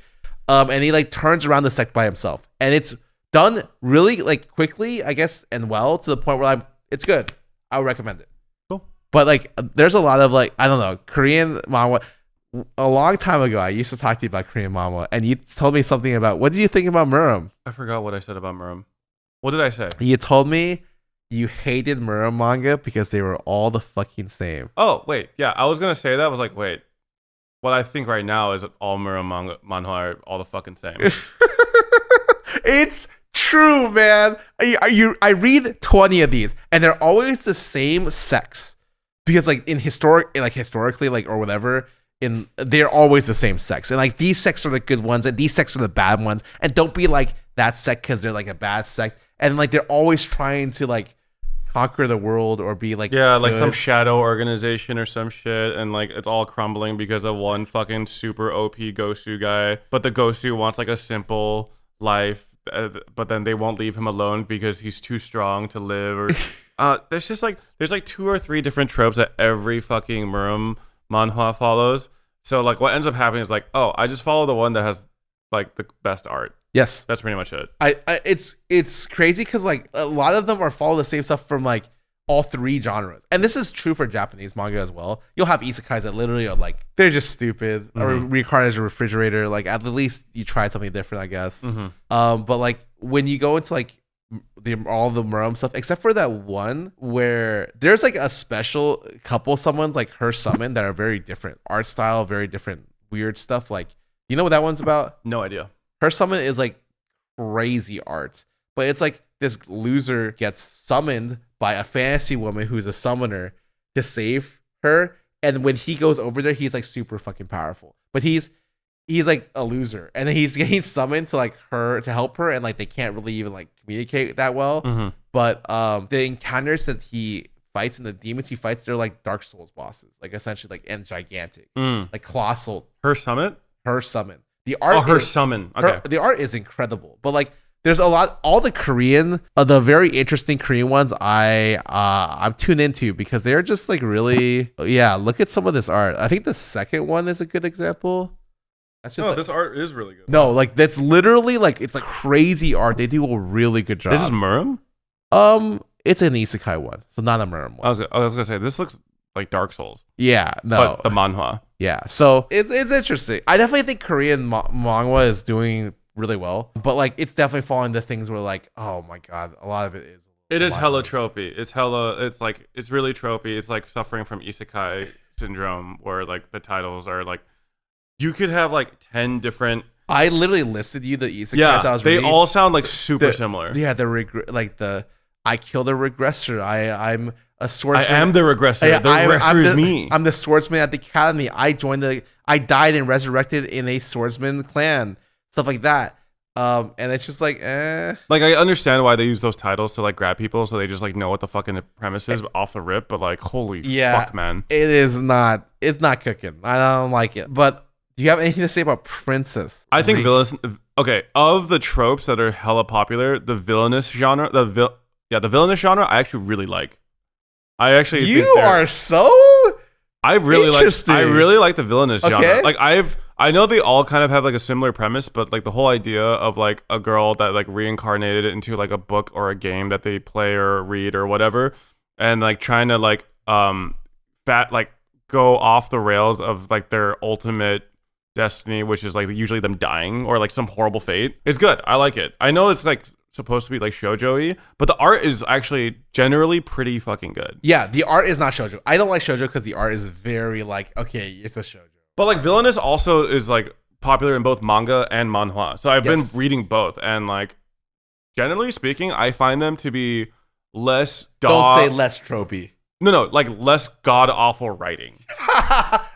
And he like turns around the sect by himself. And it's done really like quickly, I guess, and well to the point where it's good. I would recommend it. Cool. But like, there's a lot of like, I don't know, Korean manhwa. A long time ago, I used to talk to you about Korean manhwa, and you told me something about, what did you think about Murim? I forgot what I said about Murim. What did I say? You told me you hated Murim manga because they were all the fucking same. Oh, wait. Yeah, I was going to say that. I was like, wait. What I think right now is that all Murim manhwa are all the fucking same. It's true, man. I read 20 of these, and they're always the same sex. Because like historically, like, or whatever, they're always the same sex, and like these sects are the good ones and these sects are the bad ones, and don't be like that sect because they're like a bad sect, and like they're always trying to like conquer the world or be like like some shadow organization or some shit, and like it's all crumbling because of one fucking super OP Gosu guy, but the Gosu wants like a simple life, but then they won't leave him alone because he's too strong to live, or there's like 2 or 3 different tropes that every fucking Murim manhwa follows. So like what ends up happening is like, oh, I just follow the one that has like the best art. Yes, that's pretty much it. It's crazy because like a lot of them are follow the same stuff from like all 3 genres, and this is true for Japanese manga as well. You'll have isekais that literally are like, they're just stupid, or reincarnated as a refrigerator. Like at least you tried something different, I guess. But like when you go into like all the Murim stuff, except for that one where there's like a special couple summons, like her summon, that are very different art style, very different weird stuff. Like, you know what that one's about? No idea. Her summon is like crazy art, but it's like this loser gets summoned by a fantasy woman who's a summoner to save her, and when he goes over there, he's like super fucking powerful, but he's like a loser, and then he's getting summoned to like her to help her, and like they can't really even like communicate that well. But the encounters that he fights and the demons he fights, they're like Dark Souls bosses, like essentially, like, and gigantic, like colossal. Her summon. The art. Oh, her summon. Okay. The art is incredible, but like there's a lot. All the Korean, the very interesting Korean ones, I'm tuned into because they're just like really. Yeah, look at some of this art. I think the second one is a good example. That's just this art is really good. No, like that's literally like, it's like crazy art. They do a really good job. This is Murim? It's an isekai one, so not a Murim one. I was gonna say this looks like Dark Souls. Yeah, no, but the manhwa. Yeah, so it's interesting. I definitely think Korean manga is doing really well, but like it's definitely falling into things where like, oh my god, a lot of it is. It is hella tropey. It's really tropey. It's like suffering from isekai syndrome, where like the titles are like, you could have like 10 different. I literally listed you the isekais. Yeah, I was they reading. all sound like super similar. Yeah, I killed a regressor. I'm a swordsman. I am the regressor. The regressor is me. I'm the swordsman at the academy. I died and resurrected in a swordsman clan. Stuff like that. And it's just like, Like, I understand why they use those titles to like grab people, so they just like know what the fucking premise is off the rip. But like, holy fuck, man, it's not cooking. I don't like it. But do you have anything to say about Princess? I think villainous. Okay, of the tropes that are hella popular, the villainous genre, Yeah, the villainous genre I actually really like. I actually You think are so I really interesting. like the villainous genre. Like I know they all kind of have like a similar premise, but like the whole idea of like a girl that like reincarnated into like a book or a game that they play or read or whatever, and like trying to like go off the rails of like their ultimate destiny, which is like usually them dying or like some horrible fate, is good. I like it. I know it's like supposed to be like shoujo-y, but the art is actually generally pretty fucking good. Yeah, the art is not shoujo. I don't like shoujo because the art is very like, okay, it's a shoujo. But like villainous also is like popular in both manga and manhwa. So I've been reading both, and like generally speaking, I find them to be less Don't say less tropey. No, like less god awful writing.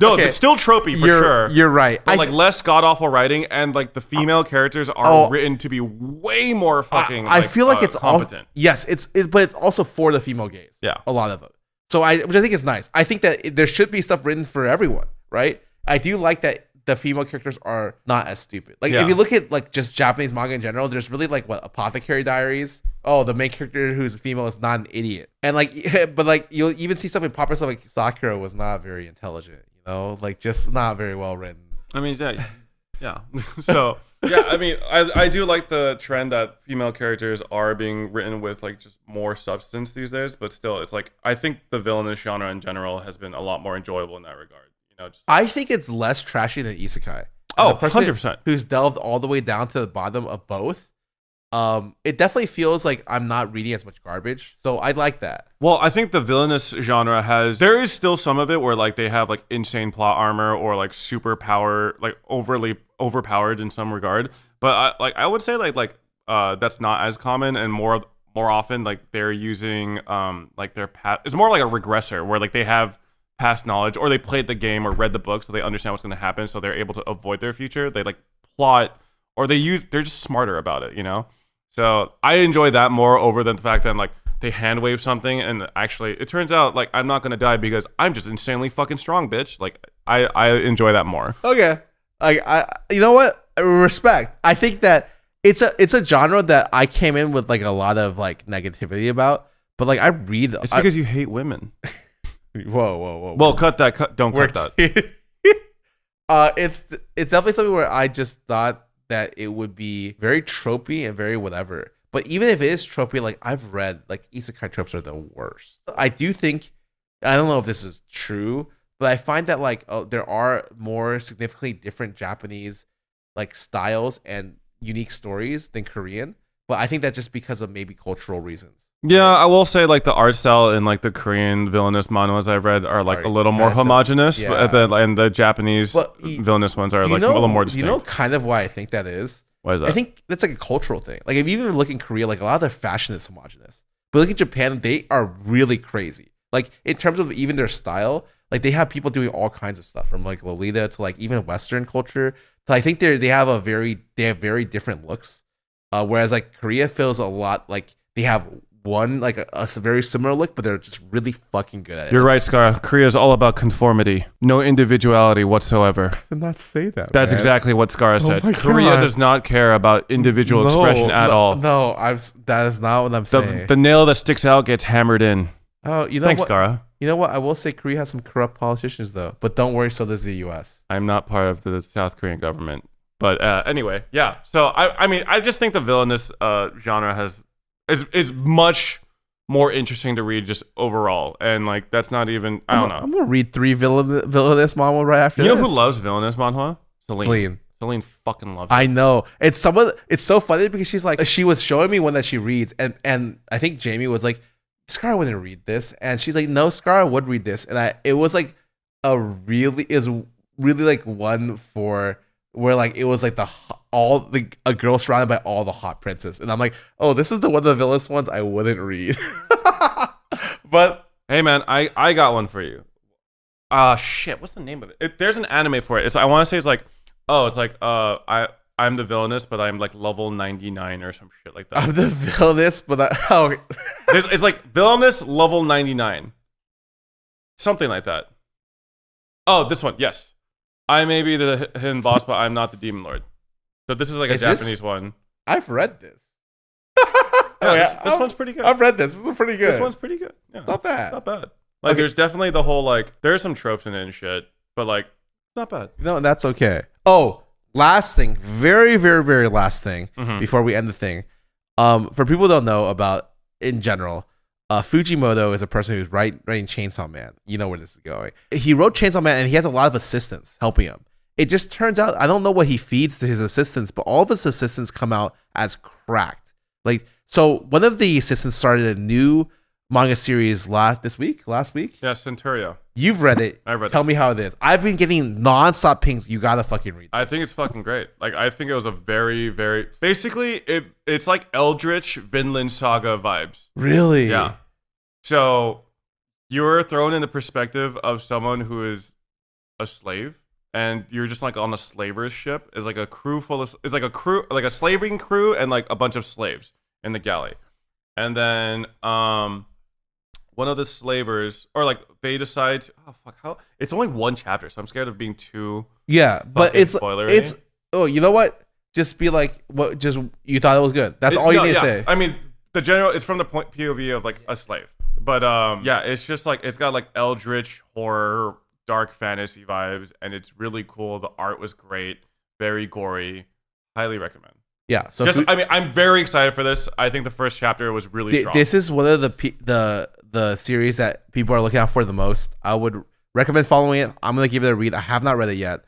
No, Okay. it's still tropey for sure. You're right. But like less god awful writing, and like the female characters are written to be way more fucking. I feel like it's competent. Yes, but it's also for the female gaze. Yeah, a lot of them. So which I think is nice. I think that there should be stuff written for everyone, right? I do like that the female characters are not as stupid. Like if you look at like just Japanese manga in general, there's really like what Apothecary Diaries. Oh, the main character who's female is not an idiot, and like, but like you'll even see stuff in popular stuff like Sakura was not very intelligent, you know, like just not very well written. I mean, yeah. So yeah, I mean, I do like the trend that female characters are being written with like just more substance these days, but still, it's like I think the villainous genre in general has been a lot more enjoyable in that regard. I think it's less trashy than isekai. Oh, 100%. Who's delved all the way down to the bottom of both. It definitely feels like I'm not reading as much garbage. So I like that. Well, I think the villainous genre there is still some of it where like they have like insane plot armor or like super power, like overly overpowered in some regard. But I would say like that's not as common, and more often like they're using like their it's more like a regressor where like they have past knowledge, or they played the game or read the book, so they understand what's going to happen, so they're able to avoid their future. They like plot, or they're just smarter about it, you know. So I enjoy that more over than the fact that like they hand wave something and actually it turns out like I'm not going to die because I'm just insanely fucking strong, bitch. Like I enjoy that more. Okay, I you know what, respect. I think that it's a genre that I came in with like a lot of like negativity about, but like I read. It's because you hate women. Whoa. Well, cut that. Don't cut that. It's definitely something where I just thought that it would be very tropey and very whatever. But even if it is tropey, like I've read, like isekai tropes are the worst. I do think, I don't know if this is true, but I find that like there are more significantly different Japanese like styles and unique stories than Korean. But I think that's just because of maybe cultural reasons. Yeah, I will say like the art style in like the Korean villainous manhwas I've read are like a little more homogenous, and the Japanese villainous ones are like a little more distinct. You know, kind of why I think that is. Why is that? I think that's like a cultural thing. Like if you even look in Korea, like a lot of their fashion is homogenous. But look at Japan, they are really crazy. Like in terms of even their style, like they have people doing all kinds of stuff from like Lolita to like even Western culture. So I think they have very different looks. Whereas like Korea feels a lot like they have one like a very similar look, but they're just really fucking good at it. You're right, Scar. Korea is all about conformity, no individuality whatsoever. I did not say that. That's exactly what Scar said. Korea does not care about individual expression at all. No, that is not what I'm saying. The nail that sticks out gets hammered in. Oh, you know Thanks, what? Scar. You know what? I will say Korea has some corrupt politicians though, but don't worry, so does the U.S. I'm not part of the South Korean government, but anyway, yeah. So I mean, I just think the villainous genre is much more interesting to read just overall, and like that's not even I don't know. I'm gonna read 3 villainous manhwa right after. You know who loves villainous manhwa? Celine. Celine fucking loves it. I know. It's so funny because she's like, she was showing me one that she reads, and I think Jamie was like, Scar wouldn't read this, and she's like, no, Scar would read this, and it was like really like one for where like it was like a girl surrounded by all the hot princes, and I'm like, oh, this is one of the villainous ones I wouldn't read. But hey man, I got one for you. Shit, what's the name of it? There's an anime for it. I want to say it's like I'm the villainous, but I'm like level 99 or some shit like that. I'm the villainous, but it's like villainous level 99, something like that. Oh, this one, yes. I may be the hidden boss, but I'm not the demon lord. So this is like a Japanese one. I've read this. This one's pretty good. I've read this. This is pretty good. This one's pretty good. Yeah, not bad. It's not bad. Like, there's definitely the whole, like, there's some tropes in it and shit, but, like, it's not bad. No, that's okay. Oh, last thing. Very, very, very last thing before we end the thing. For people who don't know about, in general, Fujimoto is a person who's writing Chainsaw Man. You know where this is going. He wrote Chainsaw Man, and he has a lot of assistants helping him. It just turns out, I don't know what he feeds to his assistants, but all of his assistants come out as cracked. Like, so one of the assistants started a new manga series last week. Yeah, Centurio. You've read it. I read it. Tell me how it is. I've been getting nonstop pings. You gotta fucking read it. I think it's fucking great. Like, I think it was a very, very... Basically, it's like Eldritch Vinland Saga vibes. Really? Yeah. So, you're thrown in the perspective of someone who is a slave, and you're just, like, on a slaver's ship. It's like a crew full of... It's like a crew... Like a slaving crew and, like, a bunch of slaves in the galley. And then, one of the slavers, or like they decide, it's only one chapter, so I'm scared of being too. Yeah, but it's spoilery. Oh, you know what? Just be like, what? Just you thought it was good. That's all you need to say. I mean, the general, it's from the POV of like a slave, but yeah, it's just like it's got like eldritch horror, dark fantasy vibes, and it's really cool. The art was great, very gory. Highly recommend. Yeah, so I mean, I'm very excited for this. I think the first chapter was really strong. This is one of the series that people are looking out for the most. I would recommend following it. I'm gonna give it a read. I have not read it yet,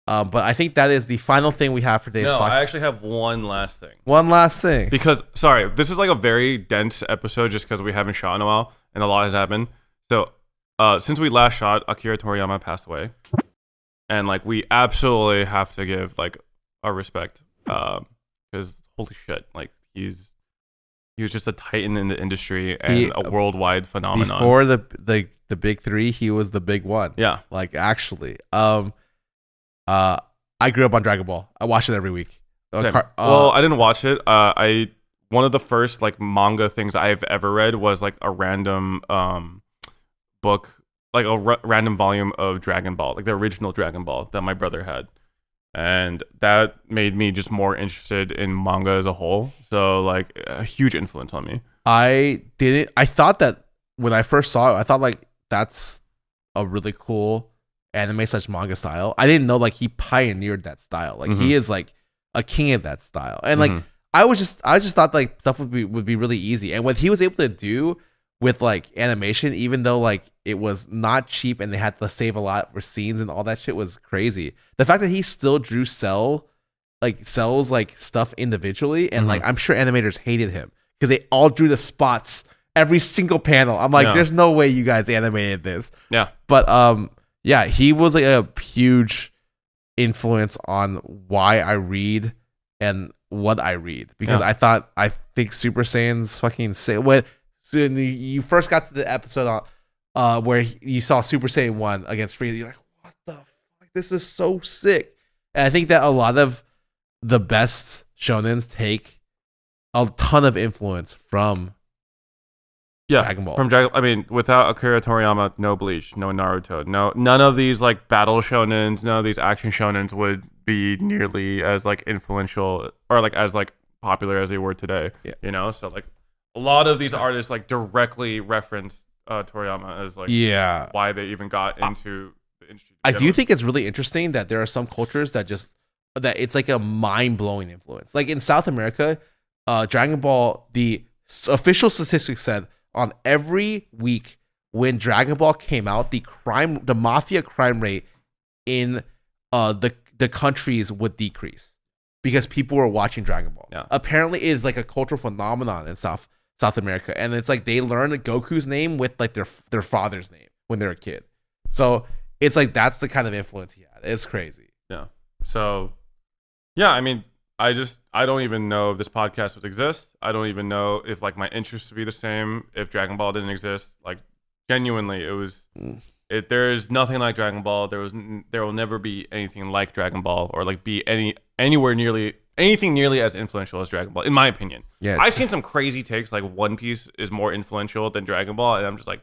but I think that is the final thing we have for today's podcast. I actually have one last thing. One last thing. Because this is like a very dense episode, just because we haven't shot in a while and a lot has happened. So since we last shot, Akira Toriyama passed away, and like we absolutely have to give like our respect. Because holy shit, like he was just a titan in the industry and a worldwide phenomenon. Before the big three, he was the big one. Yeah, like actually, I grew up on Dragon Ball. I watch it every week. Well, I didn't watch it. One of the first like manga things I've ever read was like a random book, like a random volume of Dragon Ball, like the original Dragon Ball that my brother had. And that made me just more interested in manga as a whole. So like a huge influence on me. I thought that when I first saw it, I thought like that's a really cool anime / manga style. I didn't know like he pioneered that style. Like he is like a king of that style. And like I just thought like stuff would be really easy. And what he was able to do with like animation, even though like it was not cheap and they had to save a lot for scenes and all that shit, was crazy. The fact that he still drew cells like stuff individually, and like I'm sure animators hated him because they all drew the spots every single panel. I'm like, there's no way you guys animated this. Yeah. But yeah, he was like a huge influence on why I read and what I read, because I think Super Saiyan's fucking when you first got to the episode on where you saw Super Saiyan 1 against Frieren, you're like, what the fuck? This is so sick. And I think that a lot of the best shonens take a ton of influence from Dragon Ball. I mean, without Akira Toriyama, no Bleach, no Naruto, none of these like battle shonens, none of these action shonens would be nearly as like influential or like as like popular as they were today. Yeah. You know, so like a lot of these artists like directly reference Toriyama as like why they even got into the industry. I do think it's really interesting that there are some cultures that it's like a mind-blowing influence. Like in South America, Dragon Ball, the official statistics said on every week when Dragon Ball came out, the mafia crime rate in the countries would decrease because people were watching Dragon Ball. Yeah. Apparently, it is like a cultural phenomenon in South America, and it's like they learned Goku's name with like their father's name when they're a kid. So it's like that's the kind of influence he had. It's crazy. Yeah. So yeah, I mean, I don't even know if this podcast would exist. I don't even know if like my interests would be the same if Dragon Ball didn't exist. Like genuinely, there is nothing like Dragon Ball. There will never be anything like Dragon Ball or like be anything nearly as influential as Dragon Ball, in my opinion. Yeah, I've seen some crazy takes like One Piece is more influential than Dragon Ball, and I'm just like,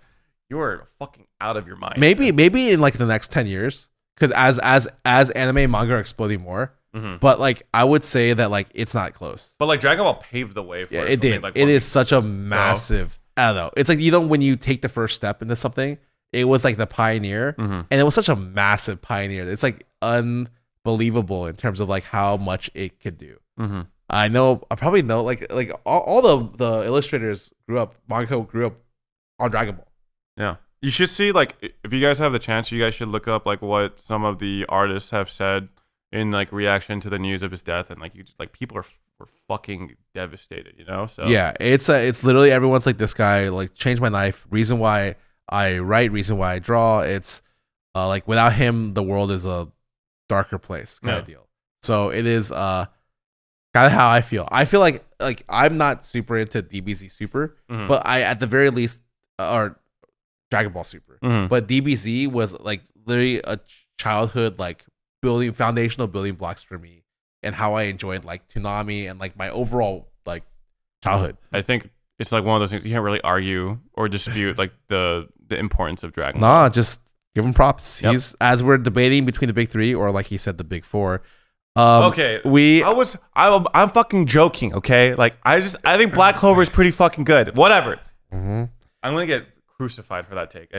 you're fucking out of your mind. Maybe in like the next 10 years, because as anime and manga are exploding more, But like I would say that like it's not close. But like Dragon Ball paved the way for Yeah, it. it so did. like, It is such a massive. I don't know. It's like when you take the first step into something, it was like the pioneer, and it was such a massive pioneer. It's like unbelievable in terms of like how much it could do. I probably know like all the illustrators manga grew up on Dragon Ball. Yeah. You should see, like, if you guys have the chance, you guys should look up like what some of the artists have said in like reaction to the news of his death, and like people were fucking devastated, you know? So yeah, it's literally everyone's like, this guy like changed my life. Reason why I write, reason why I draw. It's like without him, the world is a darker place kind of deal. So it is kind of how I feel. I feel like I'm not super into DBZ Super, but I at the very least or Dragon Ball Super. But DBZ was like literally a childhood like foundational building blocks for me, and how I enjoyed like Toonami and like my overall like childhood. I think it's like one of those things you can't really argue or dispute like the importance of Dragon Ball. Nah, just give him props. Yep. He's, as we're debating between the big three or like he said, the big four. Okay, I'm fucking joking. Okay, like I think Black Clover is pretty fucking good. Whatever. I'm gonna get crucified for that take.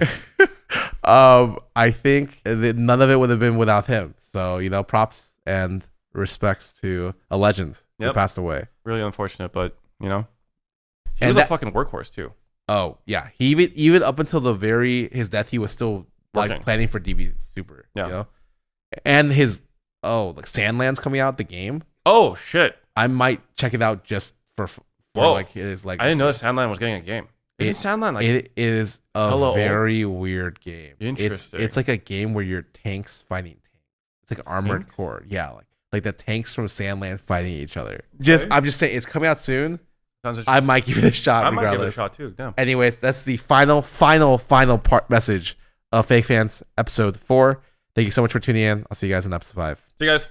I think that none of it would have been without him. So props and respects to a legend who passed away. Really unfortunate, but he was a fucking workhorse too. Oh yeah, he even up until his death, he was still like planning for DB Super. Yeah, and his like Sandland's coming out, the game. Oh shit, I might check it out just for like his like. I didn't know Sandland was getting a game. Is Sandland like it is a very weird game. Interesting. It's like a game where you're tanks fighting tanks. It's like Armored Core. Yeah, like the tanks from Sandland fighting each other. I'm just saying it's coming out soon. I might give it a shot. I might give it a shot too. Damn. Anyways, that's the final part message of Fake Fans episode 4. Thank you so much for tuning in. I'll see you guys in episode 5. See you guys.